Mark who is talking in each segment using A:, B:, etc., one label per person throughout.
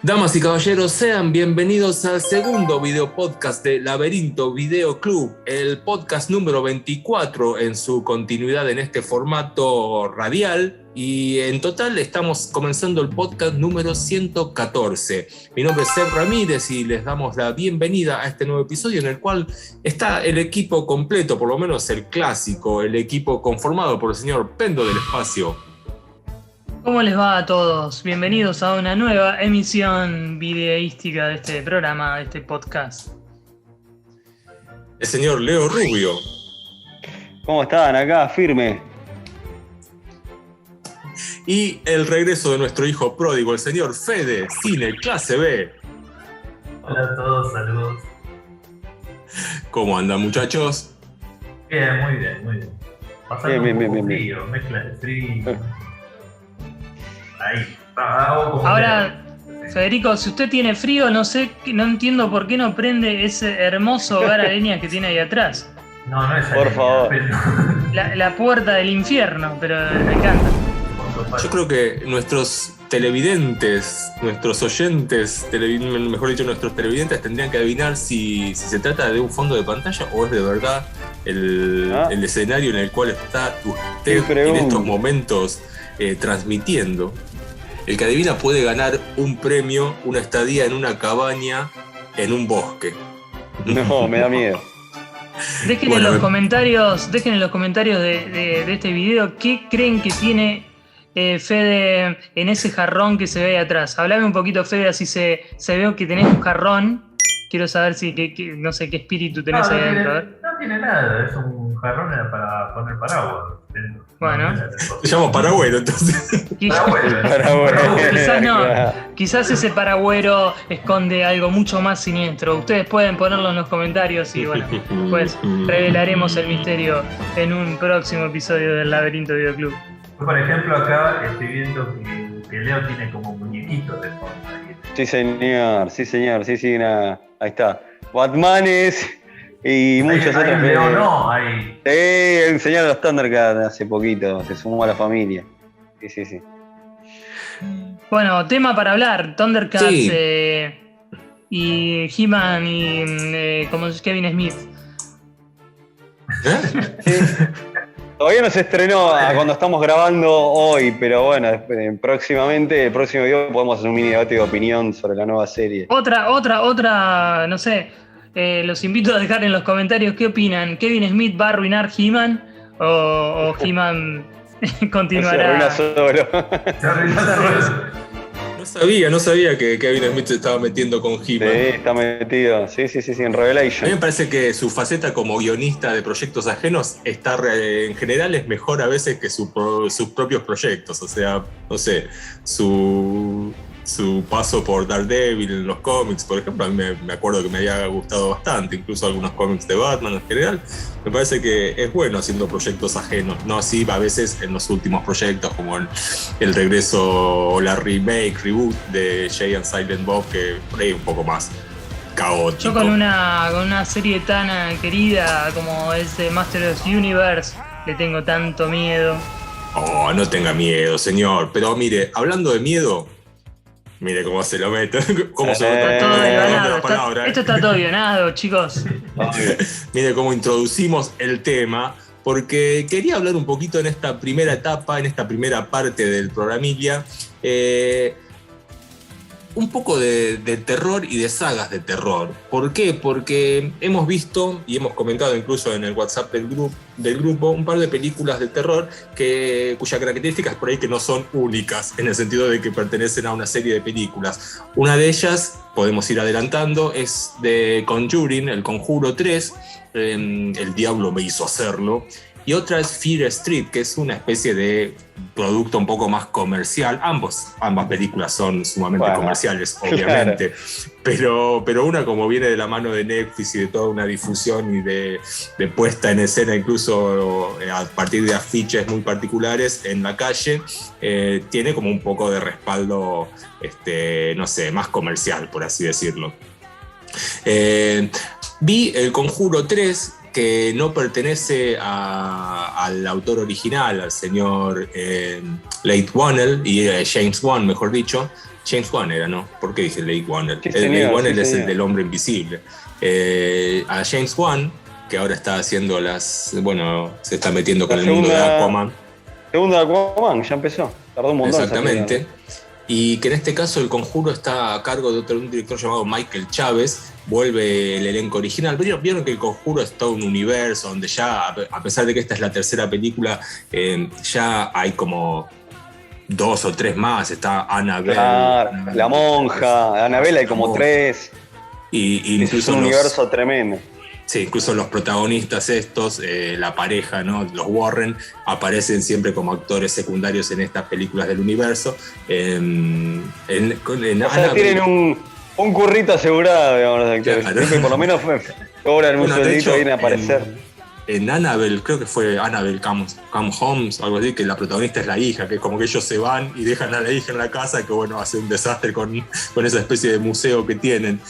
A: Damas y caballeros, sean bienvenidos al segundo video podcast de Laberinto Video Club, el podcast número 24 en su continuidad en este formato radial, y en total estamos comenzando el podcast número 114. Mi nombre es Seb Ramírez y les damos la bienvenida a este nuevo episodio en el cual está el equipo completo, por lo menos el clásico, el equipo conformado por el señor Pendo del Espacio.
B: ¿Cómo les va a todos? Bienvenidos a una nueva emisión videística de este programa, de este podcast.
A: El señor Leo Rubio.
C: ¿Cómo están? Acá, firme.
A: Y el regreso de nuestro hijo pródigo, el señor Fede, Cine Clase B.
D: Hola a todos, saludos.
A: ¿Cómo andan, muchachos?
D: Bien, muy bien, muy bien. Pasando
C: Bien,
D: un poco
C: bien.
D: frío, mezcla de frío. Ahí.
B: Ahora, Federico, si usted tiene frío, no entiendo por qué no prende ese hermoso hogar a leña que tiene ahí atrás.
D: No es
C: Por favor.
B: La puerta del infierno, pero me encanta.
A: Yo creo que nuestros televidentes, nuestros oyentes, mejor dicho, nuestros televidentes tendrían que adivinar si se trata de un fondo de pantalla o es de verdad el escenario en el cual está usted en estos momentos transmitiendo. El que adivina puede ganar un premio, una estadía en una cabaña en un bosque.
C: No, me da miedo.
B: Dejen en los comentarios de este video qué creen que tiene Fede en ese jarrón que se ve ahí atrás. Hablame un poquito, Fede, así se ve que tenés un jarrón. Quiero saber si no sé qué espíritu tenés ahí adentro.
D: No tiene nada, es un jarrón para poner paraguas.
B: Bueno.
A: Se llama paragüero, entonces.
B: Quizás no. Quizás ese paragüero esconde algo mucho más siniestro. Ustedes pueden ponerlo en los comentarios y bueno, pues revelaremos el misterio en un próximo episodio del Laberinto Video Club.
D: Por ejemplo, acá estoy viendo que Leo tiene como muñequitos de fondo ahí.
C: Sí, señor. Sí, ahí está. Batmanes y muchas otras.
D: Leo no, ahí.
C: El señor de los Thundercats hace poquito se sumó a la familia. Sí.
B: Bueno, tema para hablar. Thundercats
A: sí.
B: Y He-Man y como es Kevin Smith.
C: Sí. Todavía no se estrenó cuando estamos grabando hoy, pero bueno, próximamente, el próximo video podemos hacer un mini debate de opinión sobre la nueva serie.
B: Otra, no sé, los invito a dejar en los comentarios qué opinan. ¿Kevin Smith va a arruinar He-Man o He-Man continuará?
C: Se arruina solo.
A: No sabía que Kevin Smith se estaba metiendo con He-Man.
C: Sí, está metido. Sí, en Revelation.
A: A mí me parece que su faceta como guionista de proyectos ajenos en general es mejor a veces que sus propios proyectos. O sea, no sé, su paso por Daredevil en los cómics, por ejemplo, a mí me acuerdo que me había gustado bastante, incluso algunos cómics de Batman en general. Me parece que es bueno haciendo proyectos ajenos, no así a veces en los últimos proyectos como el regreso o la reboot de Jay and Silent Bob, que por ahí es un poco más caótico.
B: Yo con una serie tan querida como es Master of the Universe le tengo tanto miedo.
A: Oh, no tenga miedo, señor. Pero mire, hablando de miedo, mire cómo se lo mete. Cómo se lo
B: Está todo guionado.
A: palabra,
B: Esto está todo guionado, chicos.
A: Mire cómo introducimos el tema, porque quería hablar un poquito en esta primera etapa, en esta primera parte del programilla, un poco de terror y de sagas de terror. ¿Por qué? Porque hemos visto y hemos comentado incluso en el WhatsApp del grupo un par de películas de terror cuya características por ahí que no son únicas, en el sentido de que pertenecen a una serie de películas. Una de ellas, podemos ir adelantando, es de Conjuring, El Conjuro 3, El Diablo me hizo hacerlo. Y otra es Fear Street, que es una especie de producto un poco más comercial. Ambas películas son sumamente comerciales, obviamente. Claro. Pero una, como viene de la mano de Netflix y de toda una difusión y de puesta en escena, incluso a partir de afiches muy particulares en la calle, tiene como un poco de respaldo, no sé, más comercial, por así decirlo. Vi El Conjuro 3. que no pertenece al autor original, al señor Leigh Whannell y James Wan, mejor dicho. James Wan era, ¿no? ¿Por qué dije Leigh Whannell? Leigh Whannell es el del Hombre Invisible. A James Wan, que ahora está haciendo se está metiendo con el mundo de Aquaman.
C: Segunda de Aquaman, ya empezó. Tardó un montón.
A: Exactamente. Y que en este caso El Conjuro está a cargo de un director llamado Michael Chávez. Vuelve el elenco original. Vieron que El Conjuro es todo un universo donde ya, a pesar de que esta es la tercera película, ya hay como 2 o 3 más. Está Annabelle.
C: La monja, Annabelle hay como 3.
A: Y incluso
C: es un universo tremendo.
A: Sí, incluso los protagonistas estos, la pareja, ¿no? Los Warren, aparecen siempre como actores secundarios en estas películas del universo.
C: Tienen un currito asegurado, digamos, los actores. Claro. Por lo menos cobran un sueldito y vienen a aparecer.
A: En Annabelle, creo que fue Annabelle Come Home, algo así, que la protagonista es la hija, que es como que ellos se van y dejan a la hija en la casa, que bueno, hace un desastre con esa especie de museo que tienen.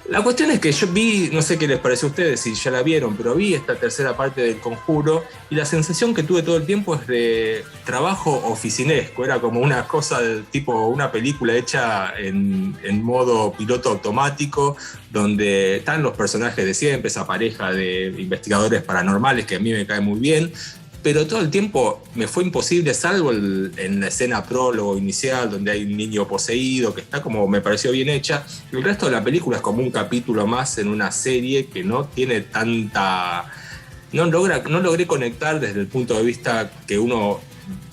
A: La cuestión es que yo vi, no sé qué les pareció a ustedes, si ya la vieron, pero vi esta tercera parte del Conjuro y la sensación que tuve todo el tiempo es de trabajo oficinesco. Era como una cosa tipo una película hecha en modo piloto automático, donde están los personajes de siempre, esa pareja de investigadores paranormales que a mí me cae muy bien, pero todo el tiempo me fue imposible, salvo en la escena prólogo inicial, donde hay un niño poseído, que está como me pareció bien hecha. El resto de la película es como un capítulo más en una serie que no tiene tanta... No logré conectar desde el punto de vista que uno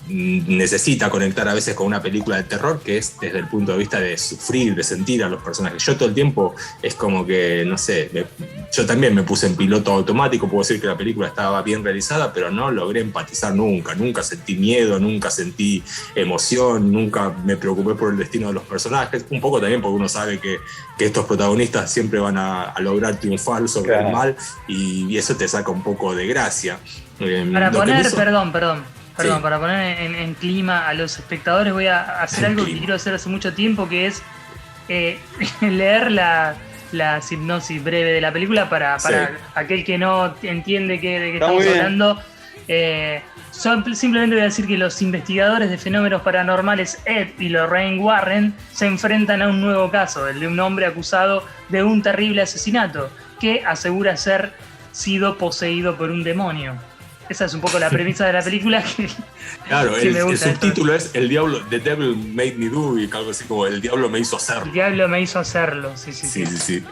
A: necesita conectar a veces con una película de terror, que es desde el punto de vista de sufrir, de sentir a los personajes. Yo todo el tiempo es como que, no sé, yo también me puse en piloto automático, puedo decir que la película estaba bien realizada, pero no logré empatizar nunca sentí miedo, nunca sentí emoción, nunca me preocupé por el destino de los personajes, un poco también porque uno sabe que estos protagonistas siempre van a lograr triunfar sobre el mal, y eso te saca un poco de gracia.
B: Para poner, perdón, sí. Para poner en clima a los espectadores, voy a hacer algo que quiero hacer hace mucho tiempo, que es leer la sinopsis breve de la película para aquel que no entiende de qué estamos hablando. Simplemente voy a decir que los investigadores de fenómenos paranormales Ed y Lorraine Warren se enfrentan a un nuevo caso, el de un hombre acusado de un terrible asesinato que asegura ser sido poseído por un demonio. Esa es un poco la premisa de la película.
A: Claro, el subtítulo es El Diablo, The Devil Made Me Do, y algo así como El Diablo me hizo hacerlo.
B: El Diablo me hizo hacerlo, sí.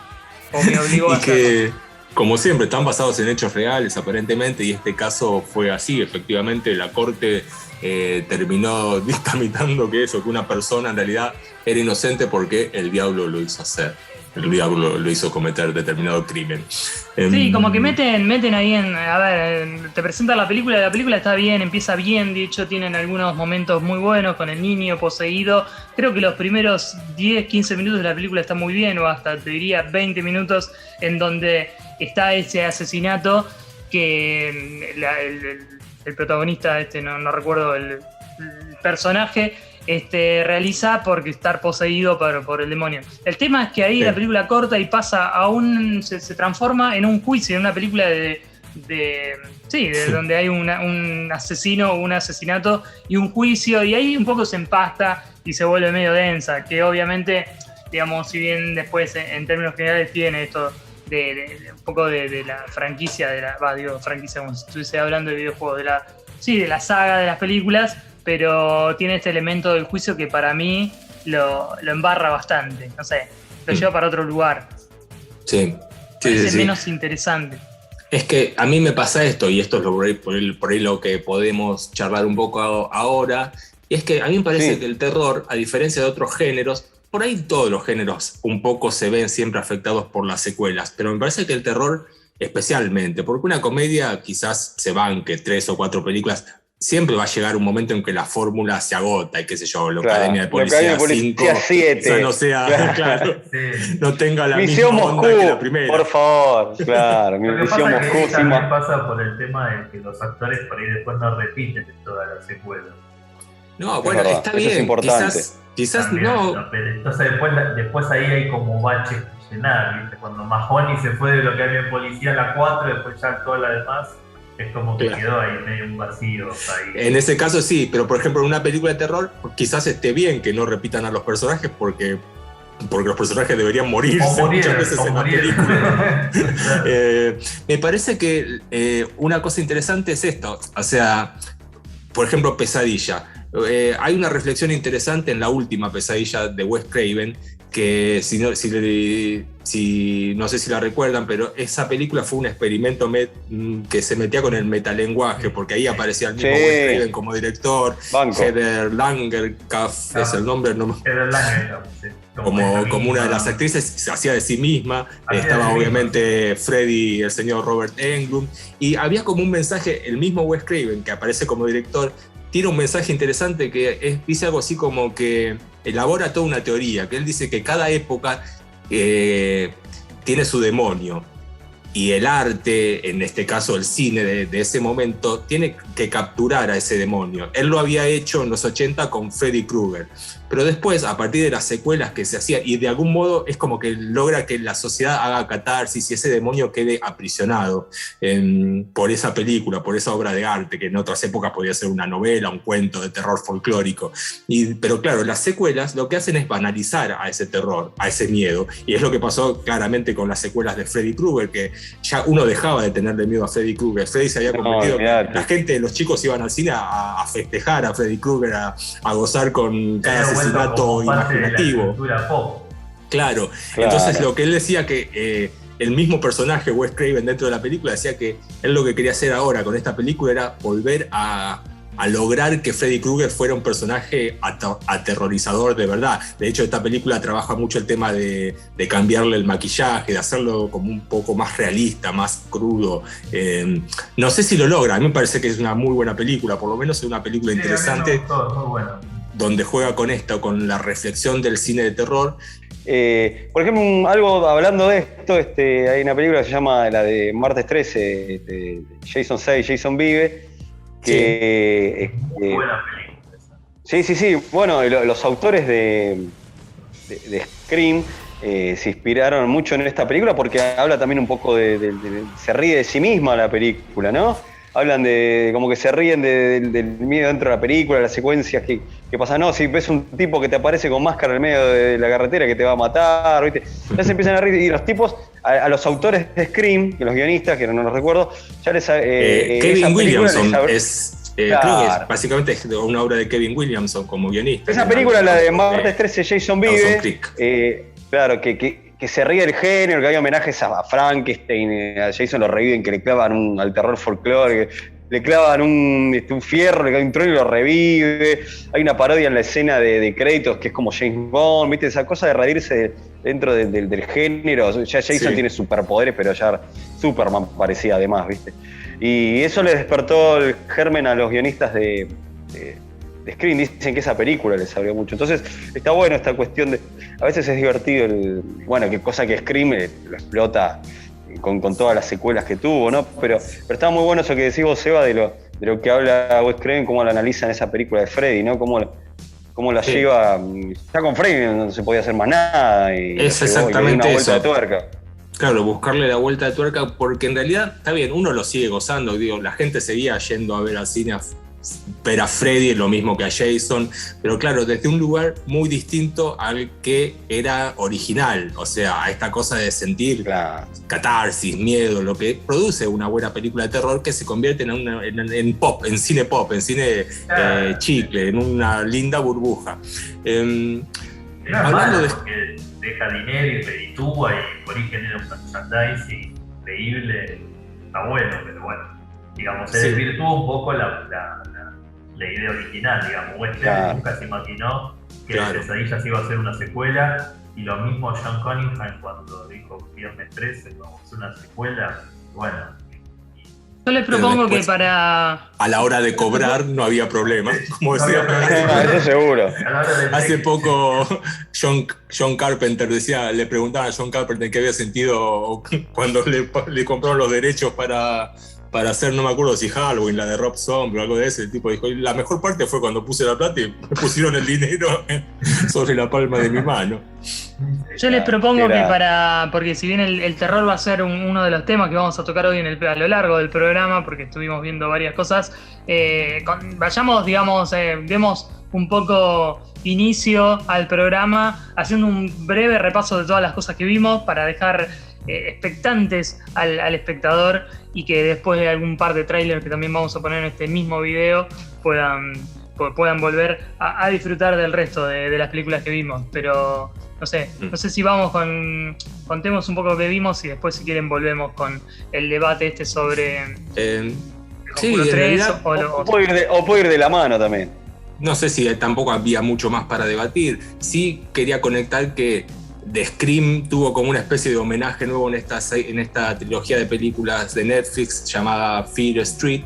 B: O me obligó a hacerlo.
A: Que, como siempre, están basados en hechos reales, aparentemente, y este caso fue así. Efectivamente, la corte terminó dictaminando que una persona en realidad era inocente porque el diablo lo hizo hacer. El diablo lo hizo cometer determinado crimen.
B: Sí, como que meten ahí a ver, te presentan la película está bien, empieza bien, de hecho tienen algunos momentos muy buenos con el niño poseído. Creo que los primeros 10, 15 minutos de la película están muy bien, o hasta te diría 20 minutos, en donde está ese asesinato que el protagonista, no recuerdo el personaje, realiza porque estar poseído por el demonio. El tema es que ahí la película corta y pasa se transforma en un juicio, en una película de donde hay un asesino o un asesinato y un juicio, y ahí un poco se empasta y se vuelve medio densa, que obviamente, digamos, si bien después en términos generales tiene esto de un poco de la franquicia, franquicia como si estuviese hablando de videojuegos, de la saga de las películas, pero tiene este elemento del juicio que para mí lo embarra bastante, no sé, lo lleva para otro lugar.
A: Sí.
B: Parece menos interesante.
A: Es que a mí me pasa esto, y esto es por ahí lo que podemos charlar un poco ahora, y es que a mí me parece que el terror, a diferencia de otros géneros, por ahí todos los géneros un poco se ven siempre afectados por las secuelas, pero me parece que el terror especialmente, porque una comedia quizás se banque 3 o 4 películas, siempre va a llegar un momento en que la fórmula se agota, y qué sé yo, la Academia de Policía 5,
C: 7,
A: no sea, claro, no tenga la
C: Misión
A: misma
C: Moscú,
A: onda que la primera.
C: por favor, claro,
D: Misión
C: Moscú.
D: También pasa por el tema de que los actores por ahí después no repiten en todas las secuelas.
A: No, bueno, está bien, Quizás
D: también,
A: no.
D: Entonces después ahí hay como baches que llenar, ¿viste? Cuando Mahoney se fue de lo que había en Policía en la 4, después ya toda la demás, es como que quedó ahí medio un vacío. Ahí.
A: En ese caso sí, pero por ejemplo en una película de terror quizás esté bien que no repitan a los personajes porque los personajes deberían morirse muchas veces en la película. Me parece que una cosa interesante es esto, o sea, por ejemplo, Pesadilla. Hay una reflexión interesante en la última Pesadilla de Wes Craven, que no sé si la recuerdan, pero esa película fue un experimento que se metía con el metalenguaje, porque ahí aparecía el mismo Wes Craven como director, Heather Langenkamp es el nombre,
D: Heather Langenkamp, sí.
A: Como una de las actrices, se hacía de sí misma, estaba obviamente Freddy, el señor Robert Englund, y había como un mensaje, el mismo Wes Craven que aparece como director, tiene un mensaje interesante que dice algo así como que elabora toda una teoría, que él dice que cada época tiene su demonio, y el arte, en este caso el cine de ese momento, tiene que capturar a ese demonio. Él lo había hecho en los 80 con Freddy Krueger, pero después, a partir de las secuelas que se hacían, y de algún modo es como que logra que la sociedad haga catarsis y ese demonio quede aprisionado por esa película, por esa obra de arte, que en otras épocas podía ser una novela, un cuento de terror folclórico. Pero claro, las secuelas lo que hacen es banalizar a ese terror, a ese miedo, y es lo que pasó claramente con las secuelas de Freddy Krueger, que ya uno dejaba de tenerle miedo a Freddy Krueger. Freddy se había convertido, la gente, los chicos iban al cine a festejar a Freddy Krueger, a gozar con cada asesinato imaginativo. Claro, entonces lo que él decía que el mismo personaje, Wes Craven, dentro de la película, decía que él lo que quería hacer ahora con esta película era volver a lograr que Freddy Krueger fuera un personaje aterrorizador de verdad. De hecho, esta película trabaja mucho el tema de cambiarle el maquillaje, de hacerlo como un poco más realista, más crudo. No sé si lo logra, a mí me parece que es una muy buena película, por lo menos es una película interesante, muy bueno, donde juega con esto, con la reflexión del cine de terror.
C: Por ejemplo, algo hablando de esto, hay una película que se llama la de Martes 13, Jason 6, Jason Vive, que
D: muy buena película.
C: Sí. Bueno, los autores de Scream se inspiraron mucho en esta película porque habla también un poco se ríe de sí misma la película, ¿no? Hablan de como que se ríen del miedo dentro de la película, las secuencias que pasan. No, si ves un tipo que te aparece con máscara en el medio de la carretera que te va a matar, ¿viste? Ya se empiezan a reír. Y los tipos, a los autores de Scream, que los guionistas, que no los recuerdo, ya les...
A: Kevin Williamson creo que es básicamente una obra de Kevin Williamson como guionista.
C: Esa película, la de Martes 13, Jason Vive, claro, que se ríe del género, que hay homenajes a Frankenstein, a Jason lo reviven, que le clavan al terror folclore, que le clavan un fierro, le cae un trueno y lo revive. Hay una parodia en la escena de créditos que es como James Bond, ¿viste? Esa cosa de reírse dentro del género. Ya Jason tiene superpoderes, pero ya Superman parecía además, ¿viste? Y eso le despertó el germen a los guionistas de Scream. Dicen que esa película les abrió mucho. Entonces está bueno esta cuestión de... A veces es divertido, qué cosa que Scream lo explota con todas las secuelas que tuvo, ¿no? Pero está muy bueno eso que decís vos, Seba, de lo que habla Wes Craven, cómo lo analiza en esa película de Freddy, ¿no? Cómo la lleva... Ya con Freddy no se podía hacer más nada.
A: Es exactamente
C: una vuelta
A: eso.
C: de tuerca.
A: Claro, buscarle la vuelta de tuerca, porque en realidad, está bien, uno lo sigue gozando, la gente seguía yendo a ver al cine ver a Freddy, lo mismo que a Jason, pero claro, desde un lugar muy distinto al que era original, o sea, a esta cosa de sentir catarsis, miedo, lo que produce una buena película de terror que se convierte en pop, en cine chicle, en una linda burbuja.
D: Hablando porque deja dinero y reditúa y por ahí genera un merchandising increíble, está bueno, pero bueno, digamos, se desvirtuó un poco la idea original, digamos. Wes Craven nunca se imaginó que Pesadillas iba a ser una secuela, y lo mismo John Cunningham cuando dijo Viernes 13, vamos a hacer una secuela, bueno.
B: Yo les propongo que para...
A: A la hora de cobrar no había problema, como decía.
C: Eso seguro.
A: Hace poco John Carpenter le preguntaban a John Carpenter qué había sentido cuando le compraron los derechos para para hacer, no me acuerdo si Halloween, la de Rob Zombie o algo de ese. El tipo dijo, la mejor parte fue cuando puse la plata y me pusieron el dinero sobre la palma de mi mano.
B: Yo les propongo que porque si bien el terror va a ser uno de los temas que vamos a tocar hoy a lo largo del programa, porque estuvimos viendo varias cosas, vayamos, digamos, demos un poco inicio al programa, haciendo un breve repaso de todas las cosas que vimos para dejar expectantes al espectador y que después de algún par de trailers que también vamos a poner en este mismo video puedan volver a disfrutar del resto de las películas que vimos. Pero no sé si vamos contemos un poco lo que vimos y después si quieren volvemos con el debate sobre
A: sí,
B: 3
C: o puede ir de la mano también.
A: No sé si tampoco había mucho más para debatir. Sí quería conectar que The Scream tuvo como una especie de homenaje nuevo en esta trilogía de películas de Netflix llamada Fear Street,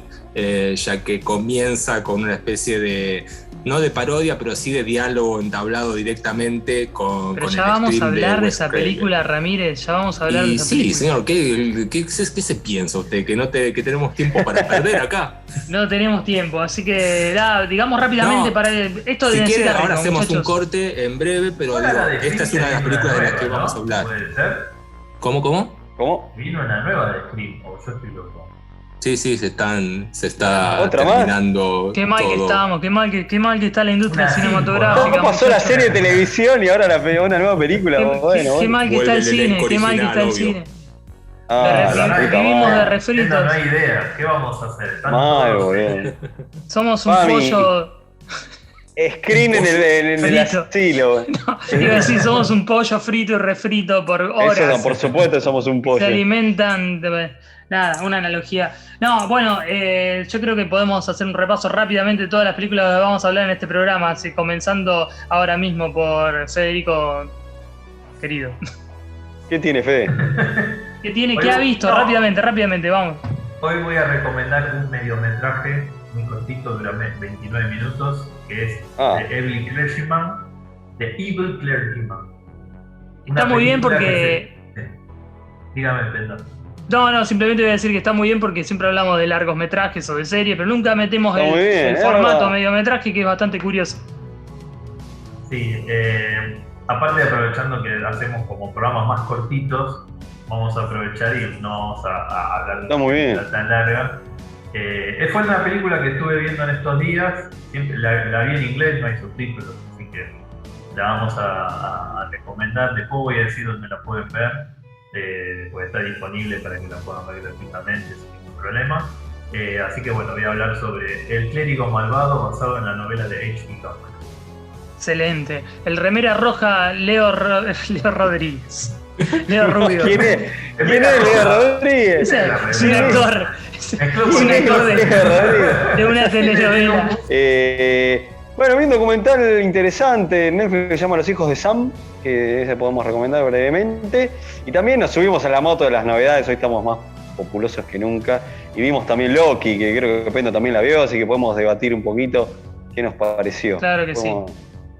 A: ya que comienza con una especie de, no de parodia, pero sí de diálogo entablado directamente con
B: Pero
A: el
B: ya vamos a hablar de
A: Wes
B: esa
A: Craven.
B: película, Ramírez, ya vamos a hablar de esa película.
A: Sí, señor, ¿qué se piensa usted? Que tenemos tiempo para perder acá.
B: No tenemos tiempo, así que digamos rápidamente para esto de
A: si quieren,
B: rico,
A: ahora hacemos
B: muchachos.
A: un corte en breve, pero digo, esta es una de las películas de las que vamos a hablar.
D: ¿Puede ser?
A: ¿Cómo?
D: Vino una nueva de Scream, o yo estoy loco.
A: Sí, se está
C: ¿Otra
A: terminando.
B: Qué mal
A: todo.
B: que estamos, qué mal que está la industria cinematográfica.
C: ¿Cómo pasó la serie de televisión y ahora una nueva película?
B: Qué mal que está el cine, qué mal que está el cine. Vivimos de refritos.
D: No hay idea, ¿qué vamos a hacer?
C: Mal, boludo.
B: Somos un pollo.
C: Screen en el estilo.
B: No, iba a decir, somos un pollo frito y refrito por horas.
C: Eso no, por supuesto somos un pollo.
B: Se alimentan nada, una analogía. No, bueno, yo creo que podemos hacer un repaso rápidamente de todas las películas que vamos a hablar en este programa, así, comenzando ahora mismo por Federico, querido.
C: ¿Qué tiene, Fede?
B: ¿Qué ha visto? No. Rápidamente, vamos.
D: Hoy voy a recomendar un mediometraje muy cortito, dura 29 minutos, que es The Evil Clergyman.
B: Está muy bien porque...
D: Dígame, Pedro.
B: No, simplemente voy a decir que está muy bien porque siempre hablamos de largometrajes o de series, pero nunca metemos el formato mediometraje, que es bastante curioso.
D: Sí, aparte de aprovechando que hacemos como programas más cortitos, vamos a aprovechar y no vamos a hablar de una película tan larga. Fue una película que estuve viendo en estos días, siempre la vi en inglés, no hay subtítulos, así que la vamos a recomendar. Después voy a decir dónde la pueden ver. Pues está disponible para que la puedan ver gratuitamente sin ningún problema. Así que bueno, voy a hablar sobre El clérigo malvado, basado en la novela de H.P. Lovecraft.
B: Excelente. El remera roja Leo Rodríguez. Leo Rubio.
C: ¿Quién es Leo Rodríguez?
B: Es un actor. Es un actor de una telenovela.
C: Bueno, vi un documental interesante en Netflix que se llama Los hijos de Sam, que ese podemos recomendar brevemente. Y también nos subimos a la moto de las novedades, hoy estamos más populosos que nunca. Y vimos también Loki, que creo que Pendo también la vio, así que podemos debatir un poquito qué nos pareció.
B: Claro que sí.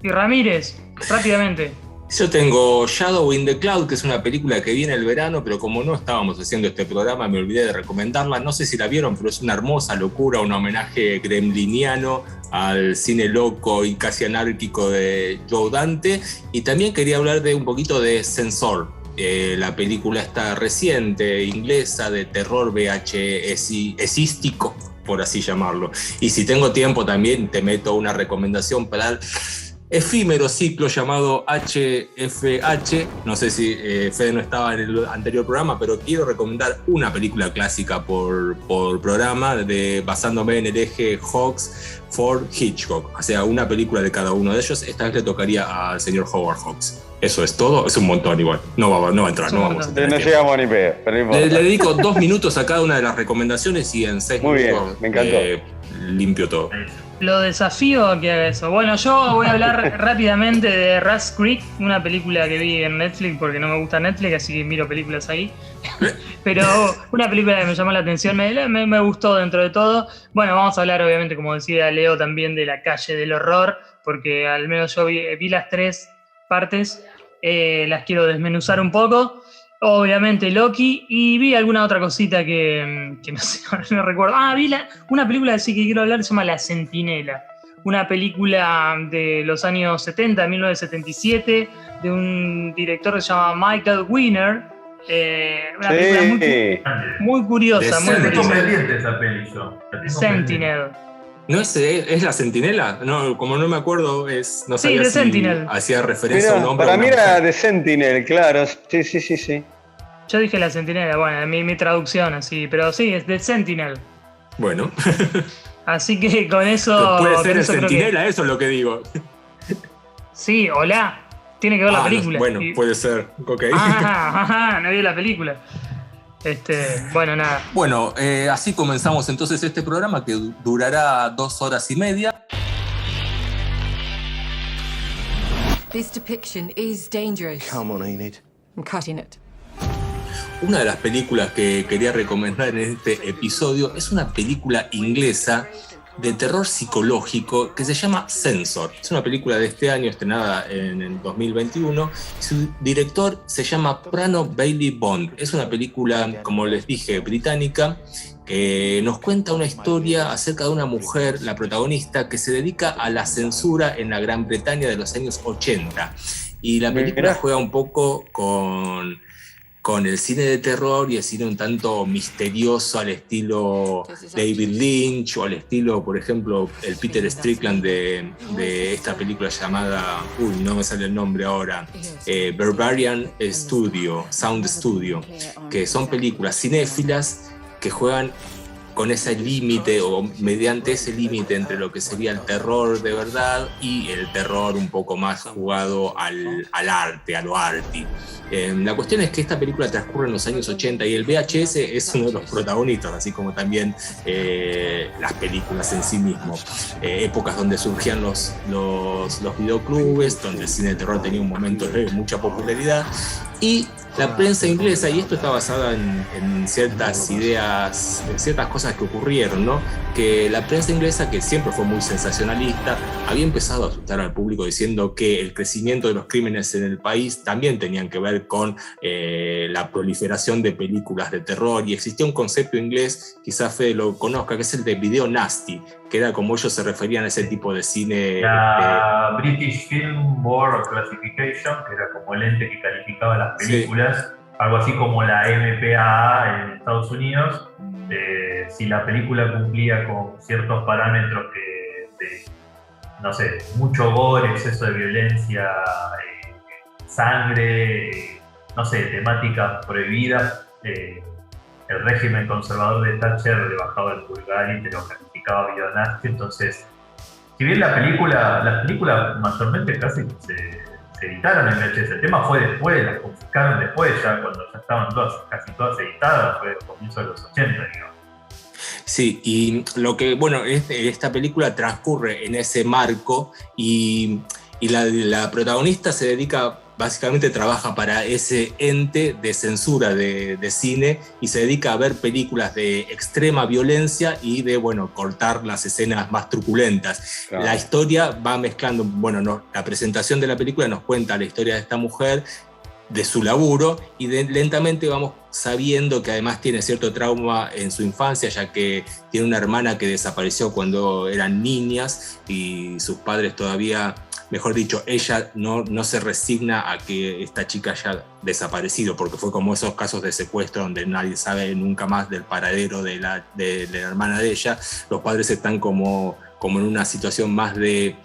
B: Y Ramírez, rápidamente.
A: Yo tengo Shadow in the Cloud, que es una película que viene el verano, pero como no estábamos haciendo este programa, me olvidé de recomendarla. No sé si la vieron, pero es una hermosa locura, un homenaje gremliniano al cine loco y casi anárquico de Joe Dante. Y también quería hablar de un poquito de Censor, la película esta reciente, inglesa, de terror VHSístico, por así llamarlo. Y si tengo tiempo también te meto una recomendación para el efímero ciclo llamado HFH. No sé si Fede no estaba en el anterior programa, pero quiero recomendar una película clásica por programa, basándome en el eje Hawks, Ford, Hitchcock. O sea, una película de cada uno de ellos. Esta vez le tocaría al señor Howard Hawks. Eso es todo, es un montón igual. No va a entrar, no vamos a entrar.
C: No llegamos ni pedo, pero no
A: le dedico 2 minutos a cada una de las recomendaciones y en 6
C: Muy
A: minutos
C: bien, me encantó.
A: Limpio todo.
B: Lo desafío a que haga eso. Bueno, yo voy a hablar rápidamente de Rust Creek, una película que vi en Netflix porque no me gusta Netflix, así que miro películas ahí. Pero una película que me llamó la atención, me gustó dentro de todo. Bueno, vamos a hablar obviamente, como decía Leo, también de La calle del horror, porque al menos yo vi las 3 partes, las quiero desmenuzar un poco. Obviamente Loki, y vi alguna otra cosita que no sé, no recuerdo. Vi una película que sí que quiero hablar, se llama La Centinela. Una película de los años 70, 1977, de un director que se llama Michael Winner. Una película muy curiosa.
D: Muy pendiente esa peli yo.
B: Sentinel.
A: ¿No es La Centinela? No, como no me acuerdo, no sabía
B: The
A: si
B: Sentinel.
A: hacía referencia a un hombre.
C: Para mí era The Sentinel, claro. Sí.
B: Yo dije La Centinela, bueno, mi traducción así, pero sí, es The Sentinel.
A: Bueno.
B: Así que con eso...
A: Puede ser el Centinela, eso es lo que digo.
B: Sí, hola. Tiene que ver la película.
A: Bueno, puede ser. Ok.
B: No vi la película. Bueno, nada.
A: Bueno, así comenzamos entonces este programa que durará 2 horas y media.
E: This depiction is dangerous.
F: Come on, Enid.
E: I'm cutting it.
A: Una de las películas que quería recomendar en este episodio es una película inglesa de terror psicológico que se llama Censor. Es una película de este año, estrenada en el 2021. Su director se llama Prano Bailey Bond. Es una película, como les dije, británica, que nos cuenta una historia acerca de una mujer, la protagonista, que se dedica a la censura en la Gran Bretaña de los años 80. Y la película juega un poco con el cine de terror y el cine un tanto misterioso al estilo David Lynch o al estilo, por ejemplo, el Peter Strickland de esta película llamada, no me sale el nombre ahora, Barbarian Sound Studio, que son películas cinéfilas que juegan con ese límite o mediante ese límite entre lo que sería el terror de verdad y el terror un poco más jugado al arte, a lo arty. La cuestión es que esta película transcurre en los años 80 y el VHS es uno de los protagonistas, así como también las películas en sí mismo. Épocas donde surgían los videoclubes, donde el cine de terror tenía un momento de mucha popularidad. Y la prensa inglesa, y esto está basado en ciertas ideas, en ciertas cosas que ocurrieron, ¿no? Que la prensa inglesa, que siempre fue muy sensacionalista, había empezado a asustar al público diciendo que el crecimiento de los crímenes en el país también tenían que ver con la proliferación de películas de terror, y existía un concepto inglés, quizás Fede lo conozca, que es el de video nasty, que era como ellos se referían a ese tipo de cine.
D: La British Film Board of Classification, que era como el ente que calificaba las películas, sí. Algo así como la MPAA en Estados Unidos. Si la película cumplía con ciertos parámetros de no sé, mucho gore, exceso de violencia, sangre, no sé, temáticas prohibidas, el régimen conservador de Thatcher le bajaba el pulgar y te lo calificaba video nasty. Entonces, si bien las películas mayormente casi se editaron en VHS, el tema fue después, las confiscaron después, ya cuando ya estaban casi todas editadas, fue a comienzos de los 80, digamos.
A: Sí, y lo que, bueno, esta película transcurre en ese marco y la protagonista se dedica, básicamente trabaja para ese ente de censura de cine y se dedica a ver películas de extrema violencia y de, bueno, cortar las escenas más truculentas. Claro. La historia va mezclando, la presentación de la película nos cuenta la historia de esta mujer, de su laburo, y lentamente vamos sabiendo que además tiene cierto trauma en su infancia, ya que tiene una hermana que desapareció cuando eran niñas y sus padres todavía, mejor dicho, ella no se resigna a que esta chica haya desaparecido, porque fue como esos casos de secuestro donde nadie sabe nunca más del paradero de la hermana de ella. Los padres están como en una situación más de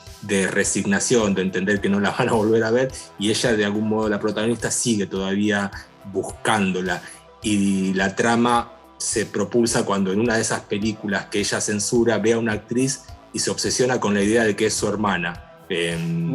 A: resignación, de entender que no la van a volver a ver, y ella, de algún modo, la protagonista, sigue todavía buscándola, y la trama se propulsa cuando en una de esas películas que ella censura ve a una actriz y se obsesiona con la idea de que es su hermana.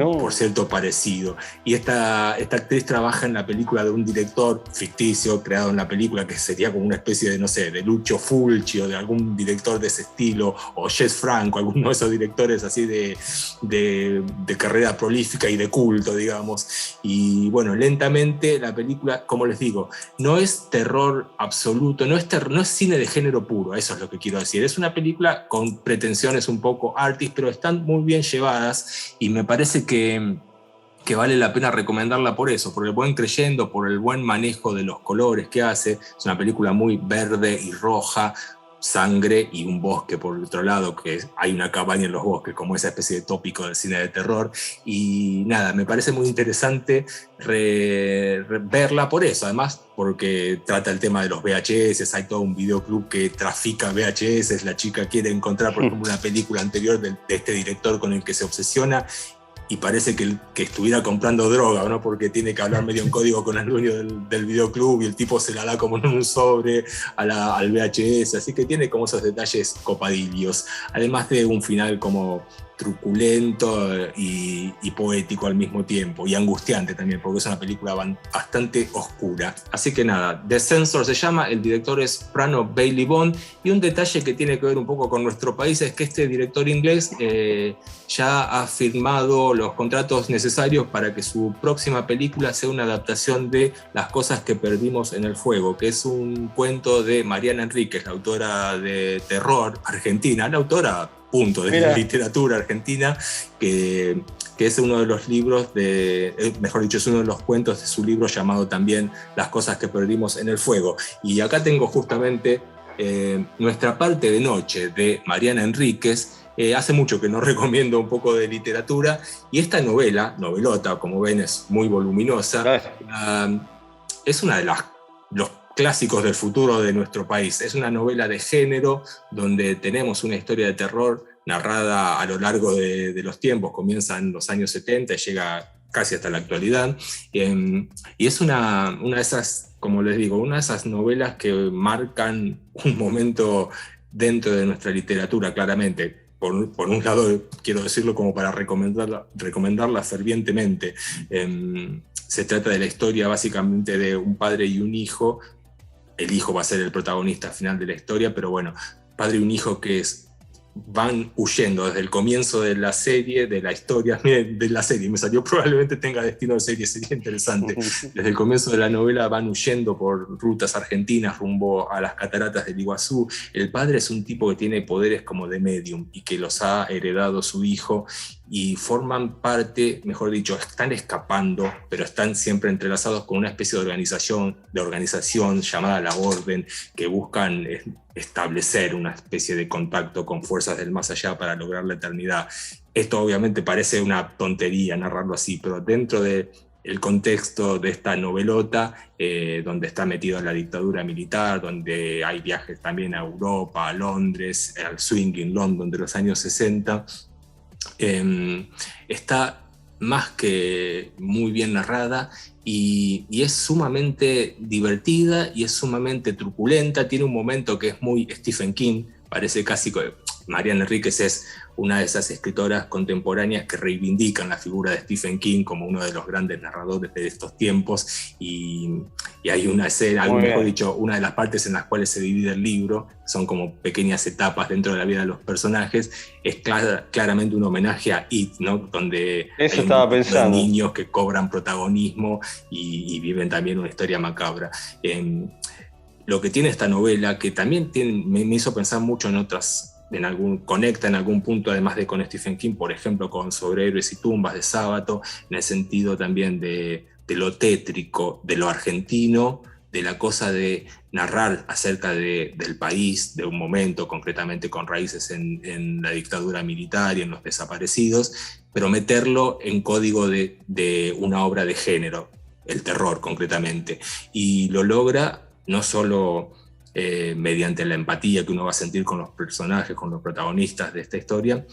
A: Por cierto parecido. Y esta actriz trabaja en la película de un director ficticio creado en la película, que sería como una especie de, no sé, de Lucio Fulci o de algún director de ese estilo, o Jess Franco, alguno de esos directores así de carrera prolífica y de culto, digamos. Y bueno, lentamente la película, como les digo, no es terror absoluto, no es cine de género puro, eso es lo que quiero decir. Es una película con pretensiones un poco arty, pero están muy bien llevadas. Y me parece que que vale la pena recomendarla por eso, por el buen creyendo, por el buen manejo de los colores que hace. Es una película muy verde y roja, sangre y un bosque por el otro lado, que hay una cabaña en los bosques, como esa especie de tópico del cine de terror. Y nada, me parece muy interesante verla por eso, además porque trata el tema de los VHS, hay todo un videoclub que trafica VHS, la chica quiere encontrar, por ejemplo, una película anterior de este director con el que se obsesiona, y parece que estuviera comprando droga, ¿no? Porque tiene que hablar medio en código con el dueño del videoclub y el tipo se la da como en un sobre al VHS, así que tiene como esos detalles copadillos, además de un final como truculento y poético al mismo tiempo, y angustiante también, porque es una película bastante oscura. Así que nada, The Censor se llama, el director es Prano Bailey Bond, y un detalle que tiene que ver un poco con nuestro país es que este director inglés ya ha firmado los contratos necesarios para que su próxima película sea una adaptación de Las cosas que perdimos en el fuego, que es un cuento de Mariana Enríquez, la autora de terror argentina, la autora punto de la literatura argentina, que es uno de los libros mejor dicho, es uno de los cuentos de su libro llamado también Las cosas que perdimos en el fuego. Y acá tengo justamente Nuestra parte de noche de Mariana Enríquez. Hace mucho que no recomiendo un poco de literatura, y esta novelota, como ven, es muy voluminosa. Es una de los clásicos del futuro de nuestro país. Es una novela de género donde tenemos una historia de terror narrada a lo largo de los tiempos. Comienza en los años 70 y llega casi hasta la actualidad. Y es una de esas, como les digo, una de esas novelas que marcan un momento dentro de nuestra literatura, claramente. Por un lado, quiero decirlo como para recomendarla fervientemente. Se trata de la historia básicamente de un padre y un hijo. El hijo va a ser el protagonista final de la historia, pero bueno, padre y un hijo que van huyendo desde el comienzo de la serie, de la historia, de la serie, me salió, probablemente tenga destino de serie, sería interesante. Desde el comienzo de la novela van huyendo por rutas argentinas rumbo a las cataratas del Iguazú. El padre es un tipo que tiene poderes como de medium y que los ha heredado su hijo, y forman parte, mejor dicho, están escapando, pero están siempre entrelazados con una especie de organización llamada La Orden, que buscan establecer una especie de contacto con fuerzas del más allá para lograr la eternidad. Esto obviamente parece una tontería narrarlo así, pero dentro del contexto de esta novelota, donde está metida la dictadura militar, donde hay viajes también a Europa, a Londres, al swinging London de los años 60, está más que muy bien narrada, y es sumamente divertida y es sumamente truculenta. Tiene un momento que es muy Stephen King, parece casi que Mariana Enríquez es una de esas escritoras contemporáneas que reivindican la figura de Stephen King como uno de los grandes narradores de estos tiempos, y hay una escena, mejor dicho, una de las partes en las cuales se divide el libro, son como pequeñas etapas dentro de la vida de los personajes, es claramente un homenaje a It, ¿no? Donde
C: eso estaba pensando,
A: niños que cobran protagonismo y viven también una historia macabra. Lo que tiene esta novela, que también me hizo pensar mucho en otras, conecta en algún punto, además de con Stephen King, por ejemplo, con Sobre héroes y tumbas de Sábato, en el sentido también de lo tétrico, de lo argentino, de la cosa de narrar acerca del país, de un momento, concretamente con raíces en la dictadura militar y en los desaparecidos, pero meterlo en código de una obra de género, el terror concretamente, y lo logra no solo mediante la empatía que uno va a sentir con los personajes, con los protagonistas de esta historia,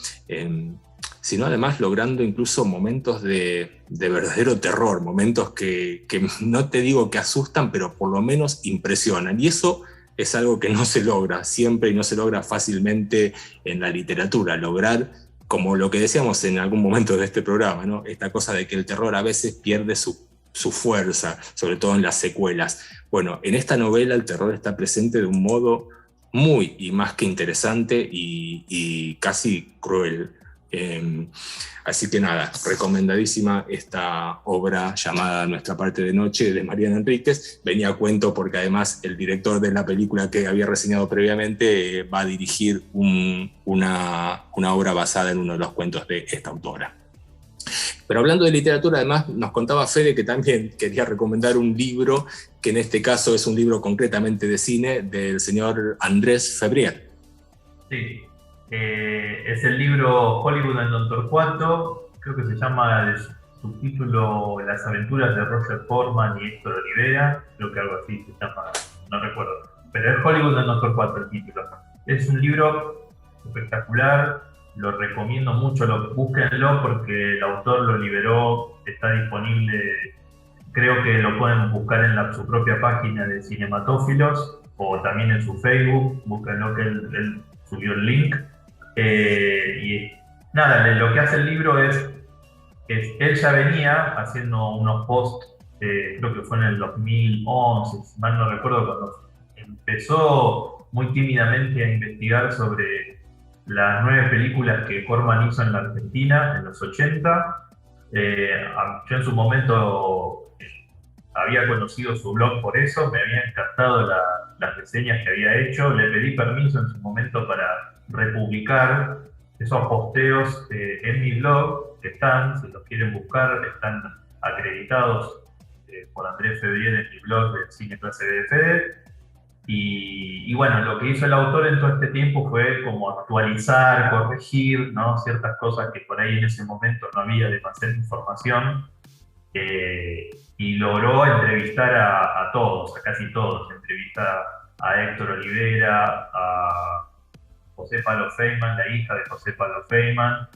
A: sino además logrando incluso momentos de verdadero terror, momentos que no te digo que asustan, pero por lo menos impresionan. Y eso es algo que no se logra siempre y no se logra fácilmente en la literatura, lograr, como lo que decíamos en algún momento de este programa, ¿no? Esta cosa de que el terror a veces pierde su fuerza, sobre todo en las secuelas. Bueno, en esta novela el terror está presente de un modo muy y más que interesante y casi cruel. Así que nada, recomendadísima esta obra llamada Nuestra parte de noche de Mariana Enríquez. Venía a cuento porque además el director de la película que había reseñado previamente va a dirigir una obra basada en uno de los cuentos de esta autora. Pero hablando de literatura, además nos contaba Fede que también quería recomendar un libro, que en este caso es un libro concretamente de cine, del señor Andrés Febrier.
D: Sí, es el libro Hollywood en Don Torcuato, creo que se llama el subtítulo Las aventuras de Roger Corman y Héctor Olivera, creo que algo así se llama, no recuerdo, pero es Hollywood en Don Torcuato el título. Es un libro espectacular, lo recomiendo mucho, búsquenlo porque el autor lo liberó, está disponible, creo que lo pueden buscar en su propia página de Cinematófilos o también en su Facebook, búsquenlo que él subió el link. Y nada, lo que hace el libro es él ya venía haciendo unos posts, creo que fue en el 2011, si mal no recuerdo, cuando empezó muy tímidamente a investigar sobre las 9 películas que Corman hizo en la Argentina en los 80. Yo en su momento había conocido su blog por eso, me habían encantado las reseñas que había hecho, le pedí permiso en su momento para republicar esos posteos en mi blog, que están, si los quieren buscar, están acreditados por Andrés Febrier en mi blog de Cine Clase B de Fede. Y bueno, lo que hizo el autor en todo este tiempo fue como actualizar, corregir, ¿no? Ciertas cosas que por ahí en ese momento no había demasiada información, y logró entrevistar a todos, a casi todos. Entrevista a Héctor Olivera, a José Palo Feynman, la hija de José Palo Feynman,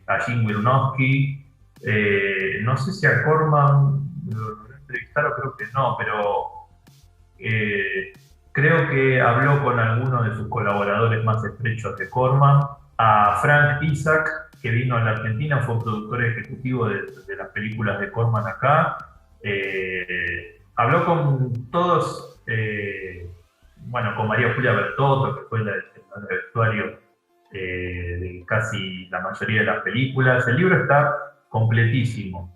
D: a Jim Wynorski, no sé si a Corman lo entrevistaron, creo que no, pero creo que habló con algunos de sus colaboradores más estrechos de Corman, a Frank Isaac, que vino a la Argentina, fue productor ejecutivo de las películas de Corman acá. Habló con todos, bueno, con María Julia Bertotto, que fue la de vestuario de casi la mayoría de las películas. El libro está completísimo,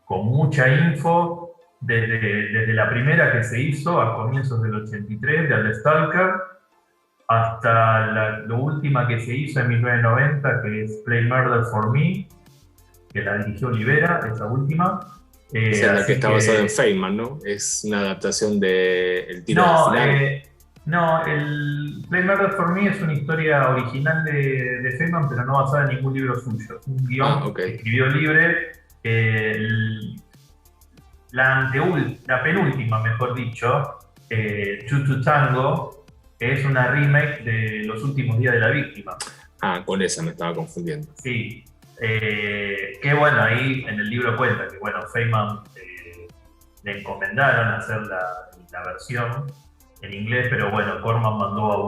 D: con mucha info, desde la primera que se hizo a comienzos del 83, de The Stalker, hasta la última que se hizo en 1990, que es Play Murder for Me, que la dirigió Olivera, esa última.
A: O sea, la que está basada en Feynman, ¿no? Es una adaptación de El tiro del final.
D: No, el Play Murder for Me es una historia original de Feynman, pero no basada en ningún libro suyo. Es un guión que escribió libre. La penúltima, mejor dicho, Chuchu Tango, es una remake de Los últimos días de la víctima.
A: Con esa me estaba confundiendo.
D: Sí. Que bueno, ahí en el libro cuenta que bueno, Feynman le encomendaron hacer la versión en inglés, pero bueno, Corman mandó a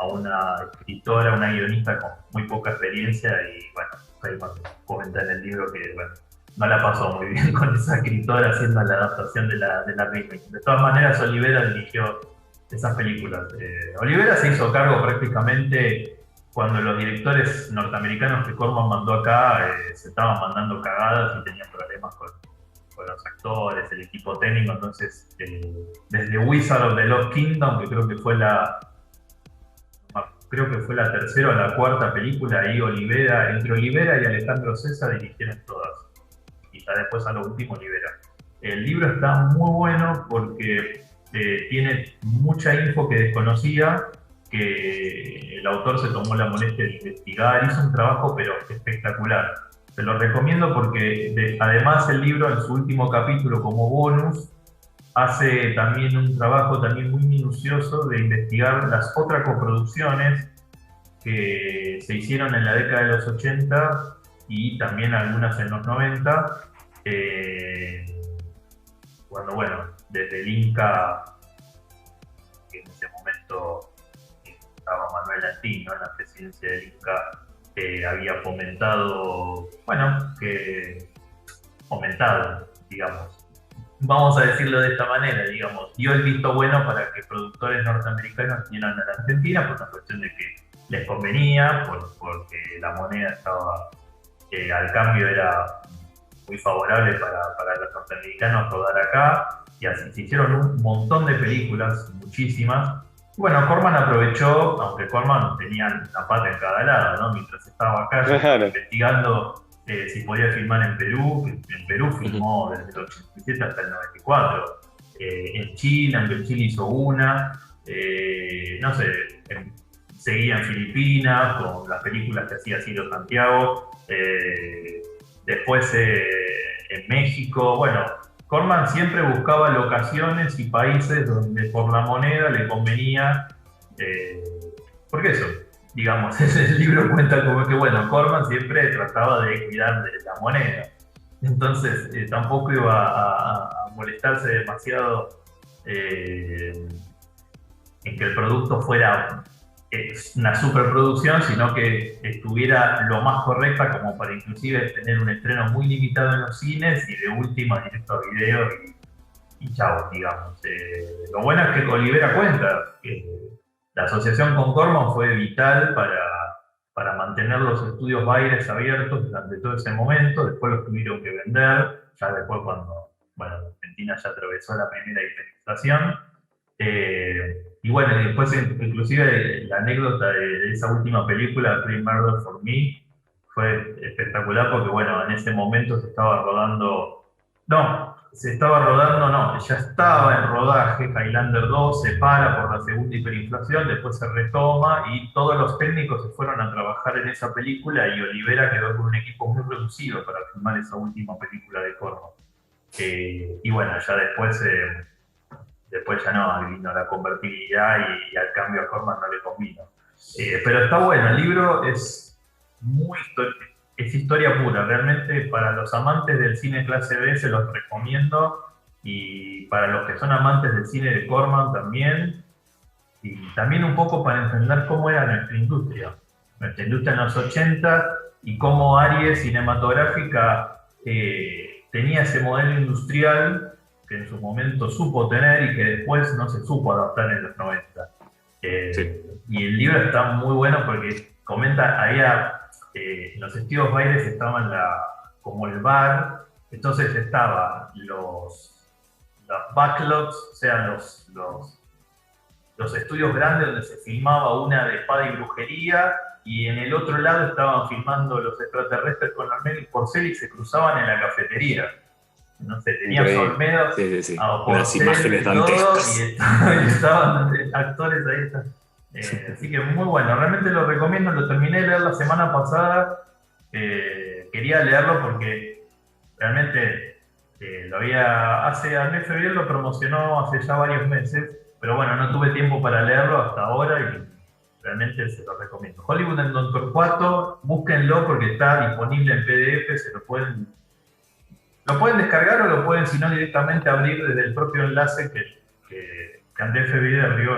D: una escritora, una guionista con muy poca experiencia, y bueno, Feynman comenta en el libro que bueno, no la pasó muy bien con esa escritora haciendo la adaptación de la remake. De todas maneras, Olivera dirigió esas películas. Olivera se hizo cargo prácticamente cuando los directores norteamericanos que Corman mandó acá se estaban mandando cagadas y tenían problemas con los actores, el equipo técnico. Entonces, desde Wizard of the Lost Kingdom, que creo que fue la tercera o la cuarta película, ahí entre Olivera y Alejandro César dirigieron todas. Y ya después a lo último Olivera. El libro está muy bueno porque tiene mucha info que desconocía, que el autor se tomó la molestia de investigar, hizo un trabajo pero espectacular. Se lo recomiendo porque además el libro en su último capítulo como bonus hace también un trabajo también muy minucioso de investigar las otras coproducciones que se hicieron en la década de los 80 y también algunas en los 90, cuando bueno, desde el Inca, que en ese momento estaba Manuel Antino en la presidencia del Inca, había fomentado, digamos, vamos a decirlo de esta manera, digamos, dio el visto bueno para que productores norteamericanos vinieran a la Argentina por una cuestión de que les convenía, porque la moneda estaba, al cambio era muy favorable para los norteamericanos rodar acá, y así se hicieron un montón de películas, muchísimas, Bueno, Corman aprovechó, aunque Corman tenía una pata en cada lado, ¿no? Mientras estaba acá investigando si podía filmar en Perú. En Perú filmó desde el 87 hasta el 94. En Chile, aunque en Chile hizo una. No sé, seguía en Filipinas con las películas que hacía Ciro Santiago. Después en México. Bueno, Corman siempre buscaba locaciones y países donde por la moneda le convenía, porque eso, digamos, el libro cuenta como que, bueno, Corman siempre trataba de cuidar de la moneda, entonces tampoco iba a molestarse demasiado en que el producto fuera una superproducción, sino que estuviera lo más correcta como para inclusive tener un estreno muy limitado en los cines y de última directo a video y chao, digamos. Lo bueno es que Olivera cuenta que la asociación con Corman fue vital para mantener los estudios Baires abiertos durante todo ese momento. Después los tuvieron que vender, ya después cuando, bueno, Argentina ya atravesó la primera hiperinflación. Y bueno, después inclusive la anécdota de esa última película, Pre Murder for Me, fue espectacular porque bueno, en ese momento ya estaba ya estaba en rodaje, Highlander 2 se para por la segunda hiperinflación, después se retoma y todos los técnicos se fueron a trabajar en esa película y Olivera quedó con un equipo muy reducido para filmar esa última película de Corman. Y bueno, ya después ya no, vino la convertibilidad y al cambio a Corman no le convino. Pero está bueno, el libro es historia pura, realmente para los amantes del cine clase B se los recomiendo y para los que son amantes del cine de Corman también, y también un poco para entender cómo era nuestra industria en los 80 y cómo Aries Cinematográfica tenía ese modelo industrial que en su momento supo tener y que después no se supo adaptar en los 90. Sí. Y el libro está muy bueno porque comenta, los estudios Baires estaban como el bar, entonces estaban los backlots, o sea, los estudios grandes donde se filmaba una de espada y brujería, y en el otro lado estaban filmando los extraterrestres con Armel y Porcel y se cruzaban en la cafetería. No sé, tenían Olmedo,
A: unas imágenes dantescas.
D: Y estaban actores ahí. Así que muy bueno, realmente lo recomiendo, lo terminé de leer la semana pasada. Quería leerlo porque realmente Andrés Febriel lo promocionó hace ya varios meses, pero bueno, no tuve tiempo para leerlo hasta ahora y realmente se lo recomiendo. Hollywood en Don Torcuato, búsquenlo porque está disponible en PDF, lo pueden descargar o lo pueden, si no, directamente abrir desde el propio enlace que Andrés Febriel abrió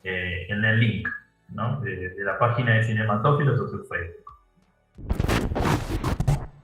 D: en el link, ¿no? de la página de Cinematófilos o su Facebook.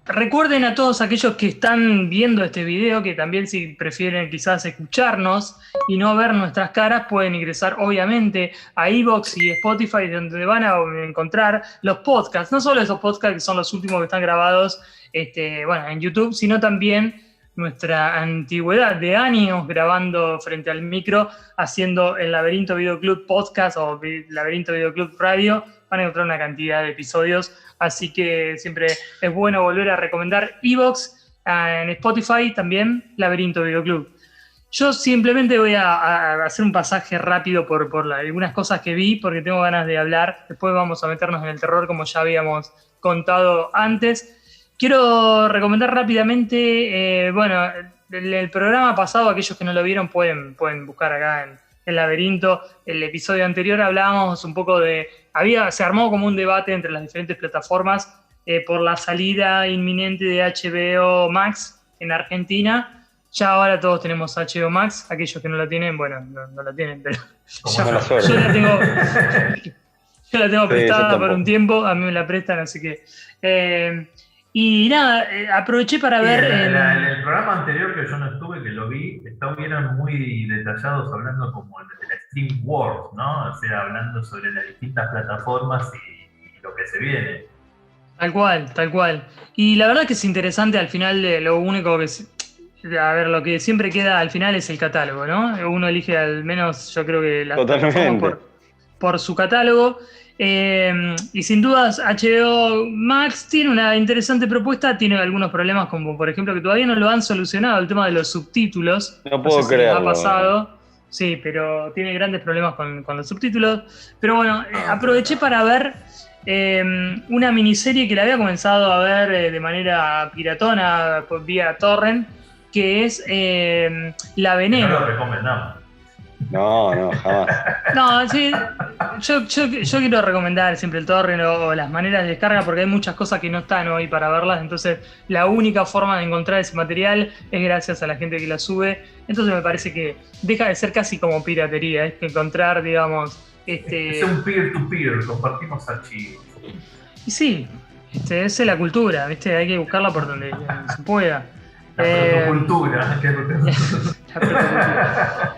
B: Recuerden a todos aquellos que están viendo este video que también, si prefieren quizás escucharnos y no ver nuestras caras, pueden ingresar obviamente a iVoox y Spotify, donde van a encontrar los podcasts, no solo esos podcasts que son los últimos que están grabados en YouTube, sino también nuestra antigüedad de años grabando frente al micro, haciendo el Laberinto Video Club Podcast o Laberinto Video Club Radio. Van a encontrar una cantidad de episodios, así que siempre es bueno volver a recomendar iVoox, en Spotify también Laberinto Video Club. Yo simplemente voy a hacer un pasaje rápido por algunas cosas que vi, porque tengo ganas de hablar. Después vamos a meternos en el terror, como ya habíamos contado antes. Quiero recomendar rápidamente, el programa pasado, aquellos que no lo vieron pueden buscar acá en el Laberinto. El episodio anterior hablábamos un poco se armó como un debate entre las diferentes plataformas por la salida inminente de HBO Max en Argentina. Ya ahora todos tenemos HBO Max, aquellos que no la tienen, no la tienen, pero yo la tengo prestada por un tiempo, a mí me la prestan, así que... y nada, aproveché para ver...
D: En el programa anterior que yo no estuve, que lo vi, estuvieron muy detallados hablando como de la Stream Wars, ¿no? O sea, hablando sobre las distintas plataformas y lo que se viene.
B: Tal cual. Y la verdad que es interesante, al final lo único que a ver, lo que siempre queda al final es el catálogo, ¿no? Uno elige al menos, yo creo que las
C: Totalmente.
B: por su catálogo. Y sin dudas, HBO Max tiene una interesante propuesta, tiene algunos problemas, como por ejemplo que todavía no lo han solucionado, el tema de los subtítulos.
C: No puedo
B: sé si les
C: creerlo.
B: ha pasado. Sí, pero tiene grandes problemas con los subtítulos. Pero bueno, aproveché para ver una miniserie que la había comenzado a ver de manera piratona, vía torrent, que es La Veneno.
D: No lo recomendamos.
C: No, jamás.
B: No, sí, yo quiero recomendar siempre el torrent o las maneras de descarga porque hay muchas cosas que no están hoy para verlas, entonces la única forma de encontrar ese material es gracias a la gente que la sube, entonces me parece que deja de ser casi como piratería, es que encontrar, digamos...
D: Es un peer-to-peer, compartimos archivos.
B: Y sí, esa es la cultura, ¿viste? Hay que buscarla por donde se pueda.
D: La protocultura, que es lo que...
B: La protocultura.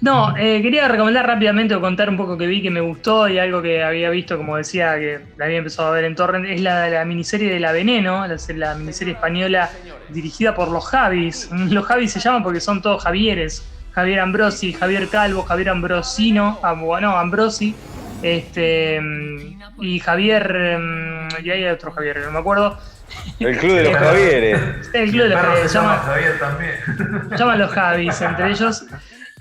B: No, quería recomendar rápidamente o contar un poco que vi que me gustó y algo que había visto, como decía, que la había empezado a ver en torrent, es la miniserie de La Veneno, la miniserie española dirigida por los Javis. Los Javis se llaman porque son todos Javieres. Javier Ambrosi, Javier Calvo, Javier Ambrosino, Ambrosi, y Javier, y hay otro Javier, no me acuerdo.
C: El Club de los Javieres.
B: El Club de los Javieres.
D: Se llama Javier también.
B: Llaman los Javis entre ellos.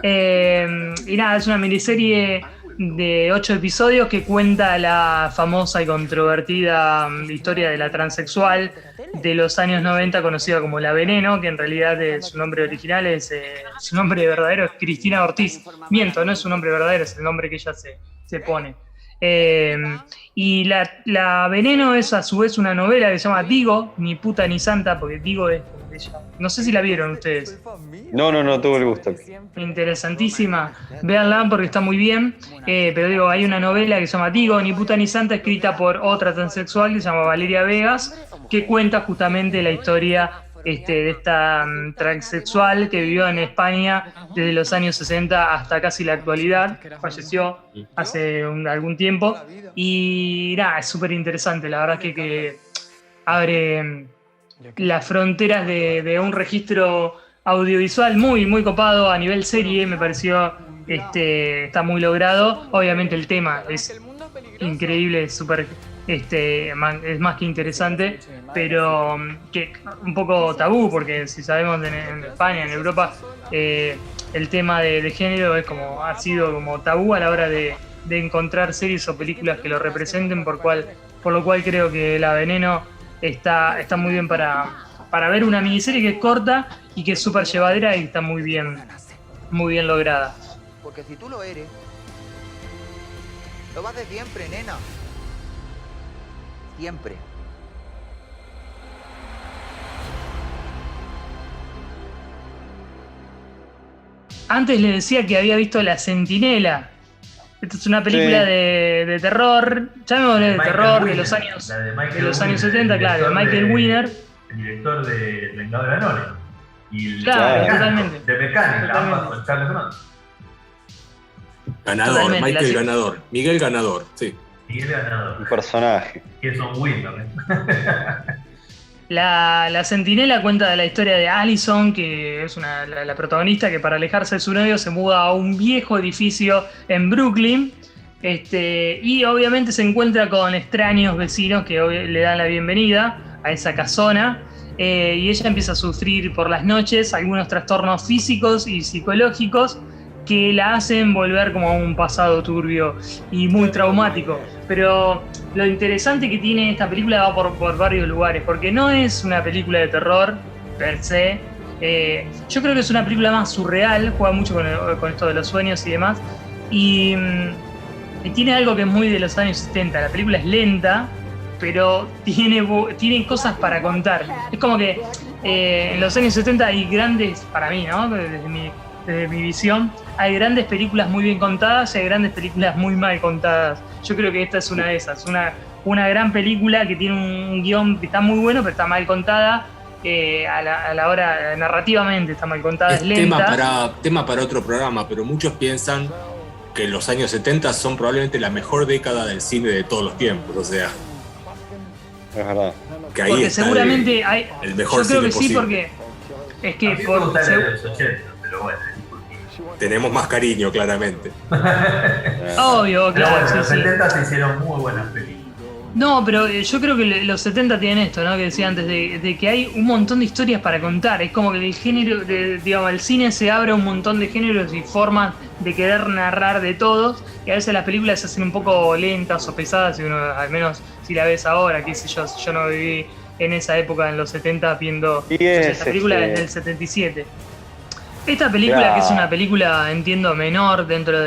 B: Y nada, es una miniserie de 8 episodios que cuenta la famosa y controvertida historia de la transexual de los años 90 conocida como La Veneno, que en realidad su nombre original su nombre verdadero es Cristina Ortiz. Miento, no es su nombre verdadero, es el nombre que ella se pone. Y la Veneno es a su vez una novela que se llama Digo, ni puta ni santa, porque Digo es ella. No sé si la vieron ustedes.
C: No, tuve el gusto.
B: Interesantísima, véanla porque está muy bien, pero digo, hay una novela que se llama Digo, ni puta ni santa, escrita por otra transexual que se llama Valeria Vegas, que cuenta justamente la historia de esta transexual que vivió en España desde los años 60 hasta casi la actualidad, falleció hace algún tiempo, y nada, es súper interesante, la verdad que abre las fronteras de un registro audiovisual muy, muy copado a nivel serie, me pareció, está muy logrado. Obviamente el tema es increíble, es súper, es más que interesante, pero que un poco tabú, porque si sabemos en España, en Europa, el tema de género ha sido como tabú a la hora de encontrar series o películas que lo representen, por lo cual creo que La Veneno está muy bien para ver una miniserie que es corta y que es súper llevadera y está muy bien lograda.
F: Porque si tú lo eres, lo vas de siempre, nena. Siempre.
B: Antes le decía que había visto La Centinela. Esta es una película de terror, llamémosle de terror, de los años 70, claro, de Michael Winner.
D: El director de Vengador de la Noche. Y
B: claro, totalmente.
D: De Mecánica, ambas con Charles Bronson.
A: Ganador,
B: Totalmente,
A: Michael Ganador. Miguel Ganador, sí.
D: Miguel Ganador.
C: Un personaje.
D: Que es un Winner.
B: La Centinela cuenta de la historia de Allison, que es la protagonista que para alejarse de su novio se muda a un viejo edificio en Brooklyn, y obviamente se encuentra con extraños vecinos que le dan la bienvenida a esa casona, y ella empieza a sufrir por las noches algunos trastornos físicos y psicológicos que la hacen volver como a un pasado turbio y muy traumático. Pero lo interesante que tiene esta película va por varios lugares, porque no es una película de terror per se. Yo creo que es una película más surreal, juega mucho con esto de los sueños y demás, y tiene algo que es muy de los años 70. La película es lenta, pero tiene cosas para contar. Es como que en los años 70 hay grandes, para mí, ¿no? Desde mi visión, hay grandes películas muy bien contadas y hay grandes películas muy mal contadas. Yo creo que esta es una de esas, una gran película que tiene un guión que está muy bueno, pero está mal contada, a la hora, narrativamente está mal contada, es lenta.
A: Tema para otro programa, pero muchos piensan que los años 70 son probablemente la mejor década del cine de todos los tiempos, o sea...
C: Es verdad.
A: Que ahí
B: porque
A: está
B: seguramente
A: el mejor
B: yo creo
A: cine
B: que sí,
A: posible.
B: Es que
D: a mí me gusta la de los 80, pero bueno.
A: Tenemos más cariño, claramente.
B: Obvio, claro.
D: Pero bueno,
B: sí,
D: los
B: sí.
D: 70 se hicieron muy buenas películas.
B: No, pero yo creo que los 70 tienen esto, ¿no? Que decía antes, de que hay un montón de historias para contar. Es como que el género, digamos, el cine se abre a un montón de géneros y formas de querer narrar de todos. Y a veces las películas se hacen un poco lentas o pesadas, y uno, al menos si la ves ahora, qué sé yo no viví en esa época, en los 70, viendo esta película desde el 77. Esta película, que es una película, entiendo, menor dentro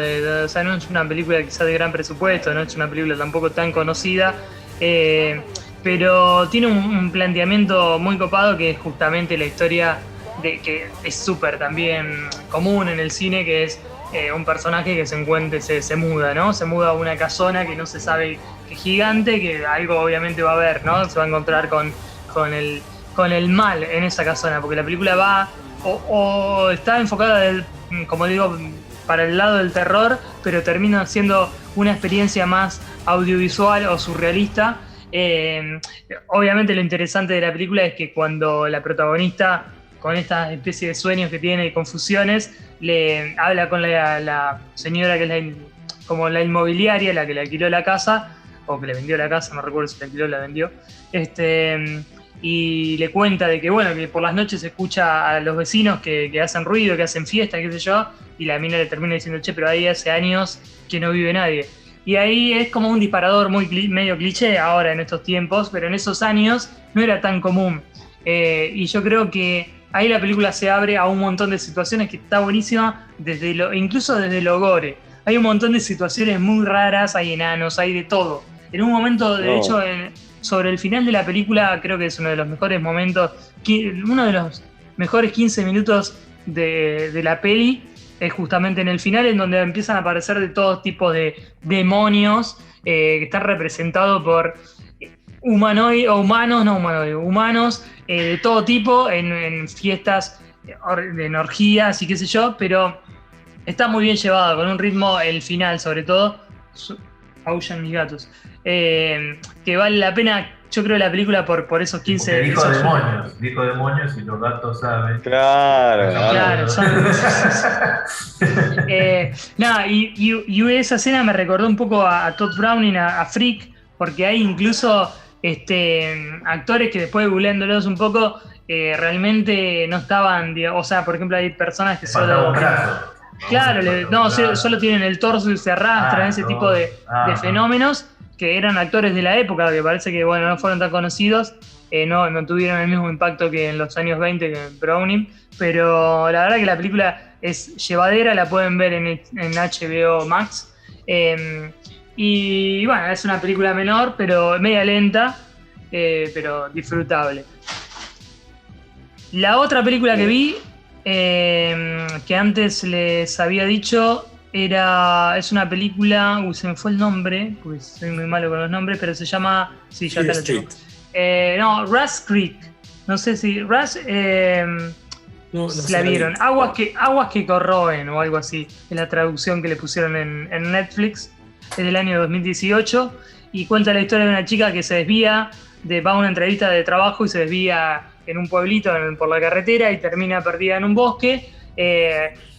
B: o sea, no es una película quizás de gran presupuesto, no es una película tampoco tan conocida, pero tiene un planteamiento muy copado, que es justamente la historia que es súper también común en el cine, que es un personaje que se muda, ¿no? Se muda a una casona que no se sabe que es gigante, que algo obviamente va a haber, ¿no? Se va a encontrar con el mal en esa casona, porque la película va o está enfocada, como digo, para el lado del terror, pero termina siendo una experiencia más audiovisual o surrealista. Obviamente lo interesante de la película es que cuando la protagonista, con esta especie de sueños que tiene y confusiones, le habla con la señora que es como la inmobiliaria, la que le alquiló la casa, o que le vendió la casa, no recuerdo si la alquiló o la vendió, y le cuenta de que, bueno, que por las noches se escucha a los vecinos que hacen ruido, que hacen fiesta, qué sé yo, y la mina le termina diciendo, che, pero ahí hace años que no vive nadie. Y ahí es como un disparador medio cliché ahora en estos tiempos, pero en esos años no era tan común. Y yo creo que ahí la película se abre a un montón de situaciones que está buenísima, incluso desde lo gore. Hay un montón de situaciones muy raras, hay enanos, hay de todo. En un momento, de hecho, sobre el final de la película, creo que es uno de los mejores momentos, uno de los mejores 15 minutos de la peli, es justamente en el final, en donde empiezan a aparecer de todo tipo de demonios que están representados por humanos de todo tipo, en fiestas, en orgías y qué sé yo, pero está muy bien llevado, con un ritmo, el final sobre todo, aullan mis gatos, que vale la pena, yo creo, la película por esos 15
D: Dijo demonios y los gatos saben.
C: Claro.
B: Nada, y esa escena me recordó un poco a Todd Browning, a Freak, porque hay incluso actores que después googleándolos un poco, realmente no estaban, o sea, por ejemplo, hay personas que solo... Claro, solo tienen el torso y se arrastran, ese tipo de fenómenos, que eran actores de la época, que parece que, bueno, no fueron tan conocidos, no tuvieron el mismo impacto que en los años 20 que en Browning, pero la verdad que la película es llevadera, la pueden ver en HBO Max, y bueno, es una película menor, pero media lenta, pero disfrutable. La otra película que vi, que antes les había dicho, es una película, se me fue el nombre, porque soy muy malo con los nombres, pero se llama... Sí, ya te lo tengo. Rust Creek. No sé si... Rust... no la vieron. Aguas que corroen o algo así. Es la traducción que le pusieron en Netflix. Es del año 2018 y cuenta la historia de una chica que se desvía, va a una entrevista de trabajo y se desvía en un pueblito por la carretera y termina perdida en un bosque,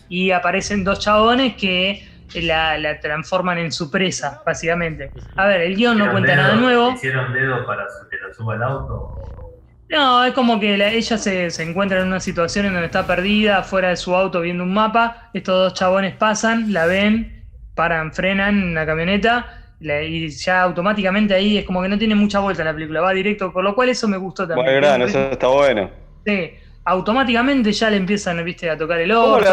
B: y aparecen dos chabones que la transforman en su presa, básicamente. A ver, el guión no cuenta nada nuevo.
D: ¿Hicieron dedo para que la suba al auto?
B: No, es como que ella se encuentra en una situación en donde está perdida, fuera de su auto viendo un mapa. Estos dos chabones pasan, la ven, paran, frenan en la camioneta, y ya automáticamente ahí es como que no tiene mucha vuelta la película, va directo, por lo cual eso me gustó también.
C: Bueno, eso está bueno.
B: Sí, automáticamente ya le empiezan, viste, a tocar el orto,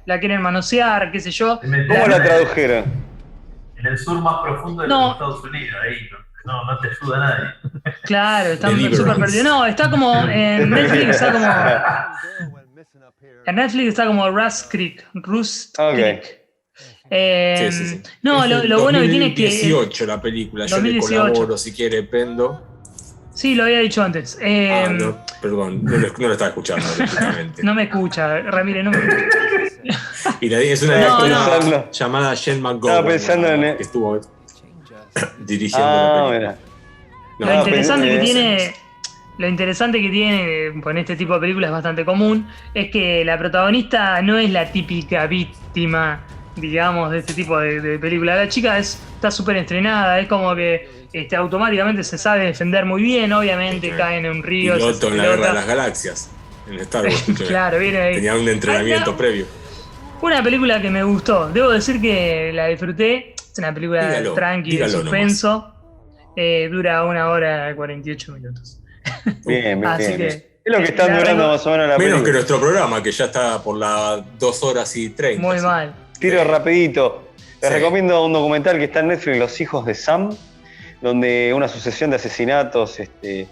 B: la quieren manosear, qué sé yo.
C: ¿Cómo la tradujeron?
D: En el sur más profundo de los Estados Unidos, ahí no te ayuda nadie.
B: Claro, están súper perdidos. No, está como en Netflix, está como Rust Creek. Creek.
A: Sí.
B: No, lo bueno que tiene es que...
A: 2018 la película, 2018. Yo le colaboro si quiere, Pendo.
B: Sí, lo había dicho antes.
A: No, perdón, no lo estaba escuchando directamente.
B: No me escucha, Ramírez, no me escucha.
A: Y es una directora llamada Jen McGowan.
C: Estaba pensando en...
A: que estuvo dirigiendo la película.
B: Lo interesante que tiene lo interesante que tiene con este tipo de películas es bastante común, es que la protagonista no es la típica víctima, digamos, de este tipo de película. La chica está súper entrenada, es como que automáticamente se sabe defender muy bien, obviamente cae en un río.
A: Piloto en la Guerra de las Galaxias, en Star Wars.
B: Claro, viene ahí.
A: Tenía un entrenamiento previo.
B: Una película que me gustó, debo decir que la disfruté, es una película tranqui, de suspenso, dura 1 hora y 48 minutos.
C: Bien.
B: Así que,
C: es lo que están durando más o menos la película.
A: Menos que nuestro programa, que ya está por las 2 horas y 30.
B: Muy mal.
C: Tiro rapidito. Les recomiendo un documental que está en Netflix, Los hijos de Sam, donde una sucesión de asesinatos que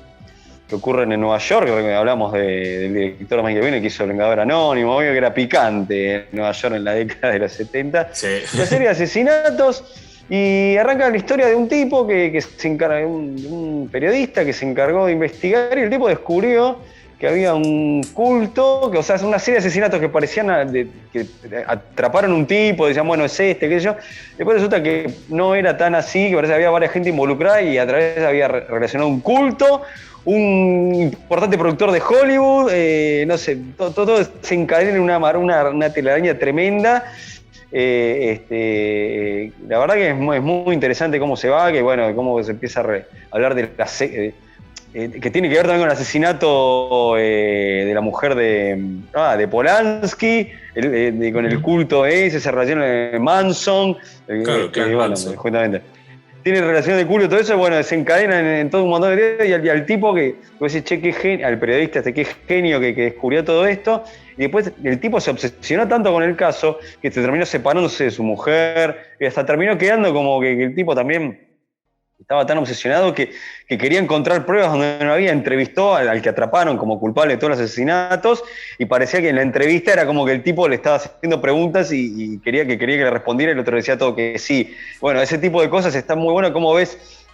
C: ocurren en Nueva York. Hablamos del director Michael Biehn, que hizo El Vengador Anónimo, obvio que era picante en Nueva York en la década de los 70.
A: Sí.
C: Una serie de asesinatos. Y arranca la historia de un tipo que se encarga, un periodista que se encargó de investigar, y el tipo descubrió que había un culto, o sea, una serie de asesinatos que parecían que atraparon un tipo, decían, bueno, es qué sé yo. Después resulta que no era tan así, que parece que había varias gente involucrada y a través de eso había relacionado un culto, un importante productor de Hollywood, no sé, todo se encadena en una telaraña tremenda. La verdad que es muy interesante cómo se va, que bueno, cómo se empieza a hablar de que tiene que ver también con el asesinato de la mujer de Polanski, con el culto ese, se relaciona con Manson,
A: Manson.
C: Justamente. Tiene relación de culto, todo eso, bueno, desencadena en todo un montón de videos, y al tipo que dice, che, qué genio, al periodista qué genio que descubrió todo esto, y después el tipo se obsesionó tanto con el caso que se terminó separándose de su mujer, y hasta terminó quedando como que el tipo también estaba tan obsesionado que quería encontrar pruebas donde no había. Entrevistó al que atraparon como culpable de todos los asesinatos, y parecía que en la entrevista era como que el tipo le estaba haciendo preguntas y quería que le respondiera, y el otro decía todo que sí. Bueno, ese tipo de cosas está muy bueno. Como ves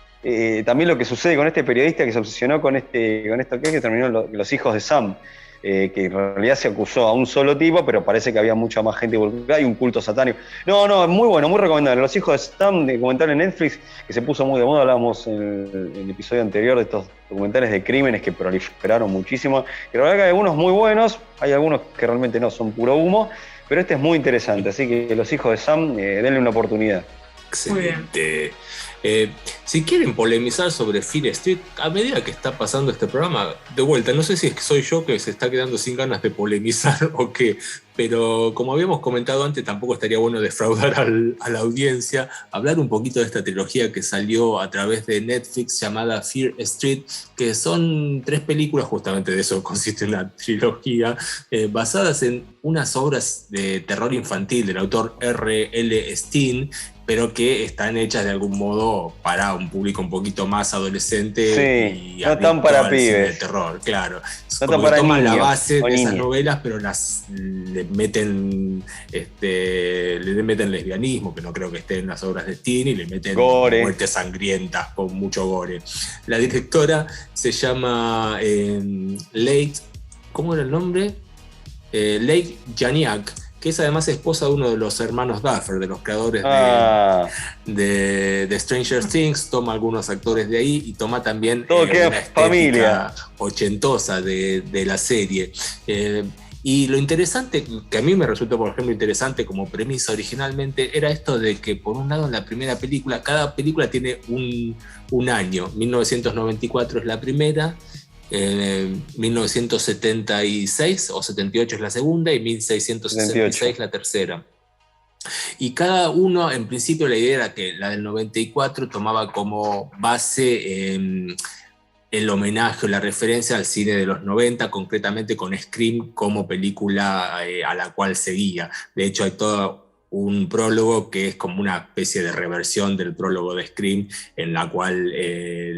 C: también lo que sucede con este periodista que se obsesionó con esto que terminó Los hijos de Sam, que en realidad se acusó a un solo tipo, pero parece que había mucha más gente involucrada y un culto satánico. No, muy bueno, muy recomendable. Los hijos de Sam, de documental en Netflix, que se puso muy de moda. Hablábamos en el episodio anterior de estos documentales de crímenes que proliferaron muchísimo. Que la verdad que hay algunos muy buenos, hay algunos que realmente no, son puro humo, pero este es muy interesante. Así que Los hijos de Sam, denle una oportunidad.
A: Excelente. Si quieren polemizar sobre Fear Street, a medida que está pasando este programa, de vuelta, no sé si es que soy yo que se está quedando sin ganas de polemizar o qué, pero como habíamos comentado antes, tampoco estaría bueno defraudar a la audiencia, hablar un poquito de esta trilogía que salió a través de Netflix llamada Fear Street, que son 3 películas, justamente de eso consiste una trilogía, basadas en unas obras de terror infantil del autor R.L. Stine, pero que están hechas de algún modo para un público un poquito más adolescente,
C: y no tan para pibes.
A: De terror, claro.
C: No tan para
A: toman
C: niños,
A: la base de esas
C: niñas.
A: novelas, pero le meten lesbianismo, que no creo que esté en las obras de Stine, y le meten
C: gore,
A: muertes sangrientas con mucho gore. La directora se llama Leigh, ¿cómo era el nombre? Leigh Janiak, que es además esposa de uno de los hermanos Duffer, de los creadores de Stranger Things. Toma algunos actores de ahí y toma también una estética ochentosa de la serie. Y lo interesante, que a mí me resultó, por ejemplo, interesante como premisa originalmente, era esto de que, por un lado, en la primera película, cada película tiene un año. 1994 es la primera, 1976 o 78 es la segunda, y 1666 la tercera. Y cada uno, en principio, la idea era que la del 94 tomaba como base el homenaje o la referencia al cine de los 90, concretamente con Scream como película a la cual seguía. De hecho, hay todo un prólogo que es como una especie de reversión del prólogo de Scream, en la cual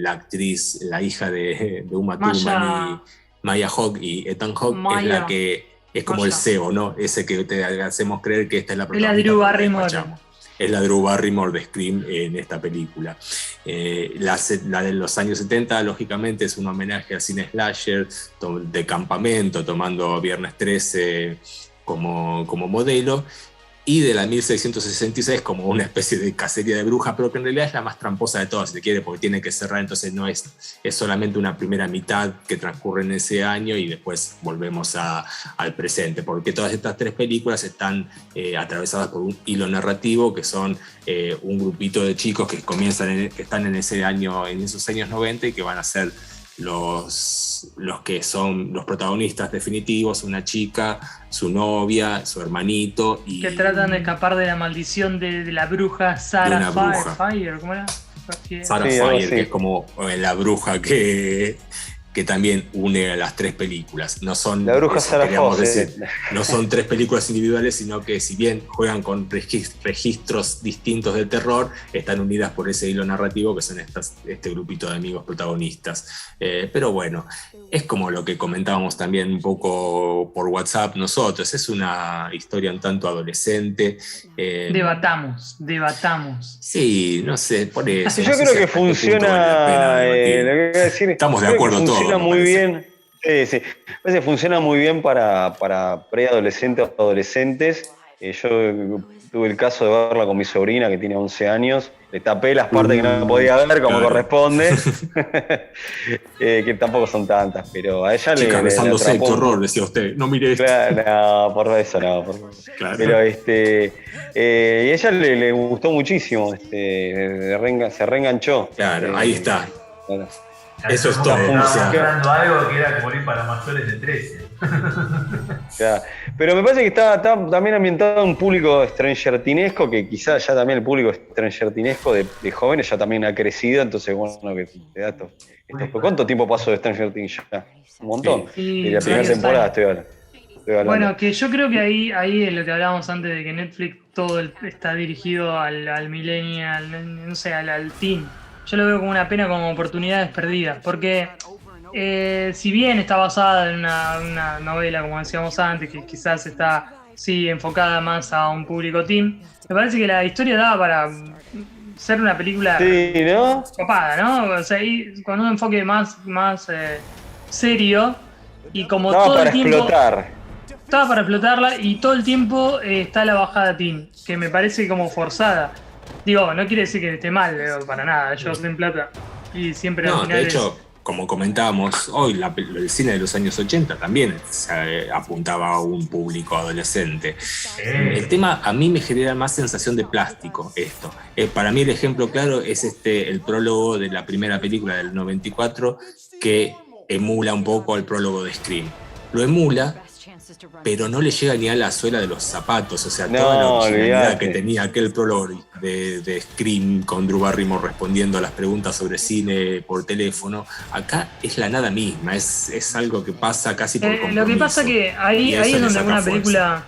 A: la actriz, la hija de Uma Thurman, Maya Hawke y Ethan Hawke, es la que es como el CEO, ¿no? Ese que te hacemos creer que esta es la protagonista.
B: Es la Drew Barrymore.
A: Es la Drew Barrymore de Scream en esta película. La de los años 70, lógicamente, es un homenaje al cine slasher de campamento, tomando Viernes 13 como modelo. y de la 1666 como una especie de cacería de brujas, pero que en realidad es la más tramposa de todas, si te quiere, porque tiene que cerrar, entonces no es solamente una primera mitad que transcurre en ese año y después volvemos al presente, porque todas estas 3 películas están atravesadas por un hilo narrativo, que son un grupito de chicos que que están en esos años 90 y que van a ser los que son los protagonistas definitivos, una chica, su novia, su hermanito. Y
B: que tratan de escapar de la maldición de la bruja Sarah Fire, ¿cómo era?
A: Sarah Fire, que es como la bruja que también une a las 3 películas. No son,
C: la bruja Sarah Fawcett.
A: No son 3 películas individuales, sino que si bien juegan con registros distintos de terror, están unidas por ese hilo narrativo que son este grupito de amigos protagonistas. Pero bueno, es como lo que comentábamos también un poco por WhatsApp nosotros, es una historia un tanto adolescente.
B: Debatamos.
A: Sí, no sé, por eso.
C: Yo creo que funciona,
A: estamos de acuerdo todos.
C: Funciona muy bien. Sí. Parece que funciona muy bien para preadolescentes o adolescentes. Yo tuve el caso de verla con mi sobrina que tiene 11 años. Le tapé las partes que no podía ver como corresponde. Que tampoco son tantas, pero a ella
A: Chica, besándose, qué horror, decía usted. No mire esto.
C: Claro, no, por eso no. Claro. Pero y a ella le gustó muchísimo. Se reenganchó.
A: Claro, ahí está.
C: Claro.
A: Eso es todo.
D: Estaba buscando algo que era como ir para mayores de 13.
C: Ya. Pero me parece que está también ambientado un público strangertinesco, que quizás ya también el público strangertinesco de jóvenes ya también ha crecido, entonces bueno, que te da esto. ¿Cuánto tiempo pasó de Stranger Things ya? Un montón.
B: Sí,
C: y la primera temporada estoy hablando.
B: Bueno, que yo creo que ahí es lo que hablábamos antes de que Netflix todo está dirigido al millennial, no sé, al teen. Yo lo veo como una pena, como oportunidades perdidas, porque si bien está basada en una novela, como decíamos antes, que quizás está enfocada más a un público teen, me parece que la historia daba para ser una película copada, ¿no? O sea, con un enfoque más serio y como todo el tiempo estaba para explotarla y todo el tiempo está la bajada teen, que me parece como forzada. Digo, no quiere decir que esté mal, para nada, ellos den plata y siempre al final
A: de hecho, como comentábamos hoy, el cine de los años 80 también se apuntaba a un público adolescente. El tema a mí me genera más sensación de plástico esto. Para mí el ejemplo claro es el prólogo de la primera película del 94, que emula un poco al prólogo de Scream. Lo emula, pero no le llega ni a la suela de los zapatos, o sea, toda la originalidad que tenía aquel prólogo de Scream con Drew Barrymore respondiendo a las preguntas sobre cine por teléfono, acá es la nada misma, es algo que pasa casi por compromiso.
B: Lo que pasa que ahí es donde una película,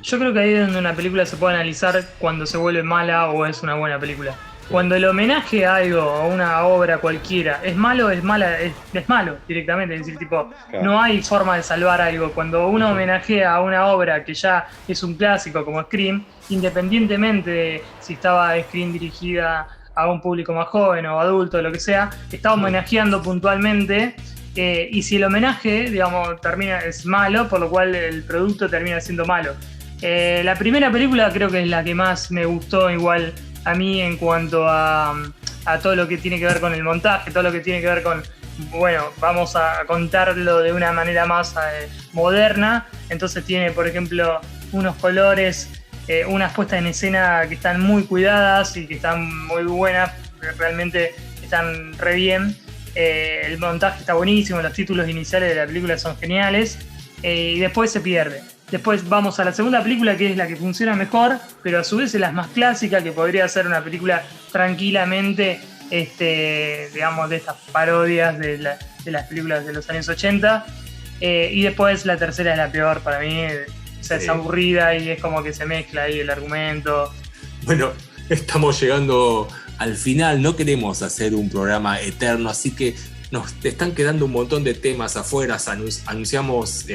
B: yo creo que ahí es donde una película se puede analizar cuando se vuelve mala o es una buena película. Cuando el homenaje a algo, a una obra cualquiera, es malo, es malo directamente. Es decir, no hay forma de salvar algo. Cuando uno homenajea a una obra que ya es un clásico como Scream, independientemente de si estaba Scream dirigida a un público más joven o adulto, lo que sea, está homenajeando puntualmente. Y si el homenaje, digamos, es malo, por lo cual el producto termina siendo malo. La primera película creo que es la que más me gustó igual a mí en cuanto a todo lo que tiene que ver con el montaje, todo lo que tiene que ver con, bueno, vamos a contarlo de una manera más moderna. Entonces tiene, por ejemplo, unos colores, unas puestas en escena que están muy cuidadas y que están muy buenas, realmente están re bien. El montaje está buenísimo, los títulos iniciales de la película son geniales, y después se pierde. Después vamos a la segunda película, que es la que funciona mejor, pero a su vez es la más clásica, que podría ser una película tranquilamente, digamos, de estas parodias de las películas de los años 80. Y después la tercera es la peor para mí, o sea, es aburrida y es como que se mezcla ahí el argumento.
A: Bueno, estamos llegando al final, no queremos hacer un programa eterno, así que nos están quedando un montón de temas afuera. Anunciamos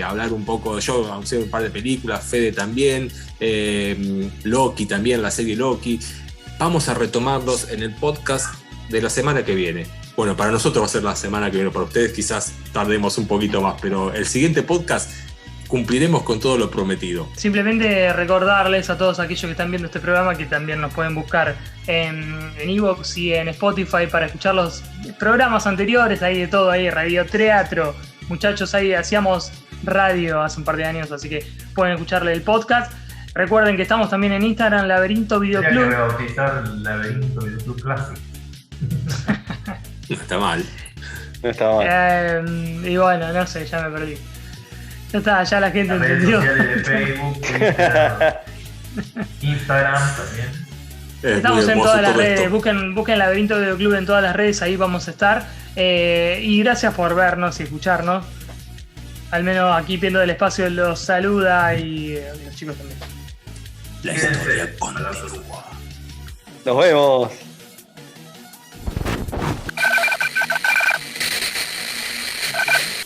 A: hablar un poco, yo anuncié un par de películas, Fede también, Loki también, la serie Loki. Vamos a retomarlos en el podcast de la semana que viene. Bueno, para nosotros va a ser la semana que viene, para ustedes quizás tardemos un poquito más, pero el siguiente podcast, cumpliremos con todo lo prometido.
B: Simplemente recordarles a todos aquellos que están viendo este programa que también nos pueden buscar en iVoox y en Spotify para escuchar los programas anteriores, ahí de todo, ahí radioteatro. Muchachos, ahí hacíamos radio hace un par de años, así que pueden escucharle el podcast. Recuerden que estamos también en Instagram, Laberinto Videoclub.
D: Tenía que rebautizar Laberinto Videoclub Classic.
A: No está mal.
C: No está mal.
B: Y bueno, no sé, ya me perdí. Ya está, ya la gente entendió.
D: Las redes sociales de Facebook, Instagram también.
B: Estamos en todas las redes, busquen Laberinto Videoclub en todas las redes, ahí vamos a estar. Y gracias por vernos y escucharnos. Al menos aquí Piendo del Espacio los saluda y los chicos también.
A: La historia continúa.
C: Nos vemos.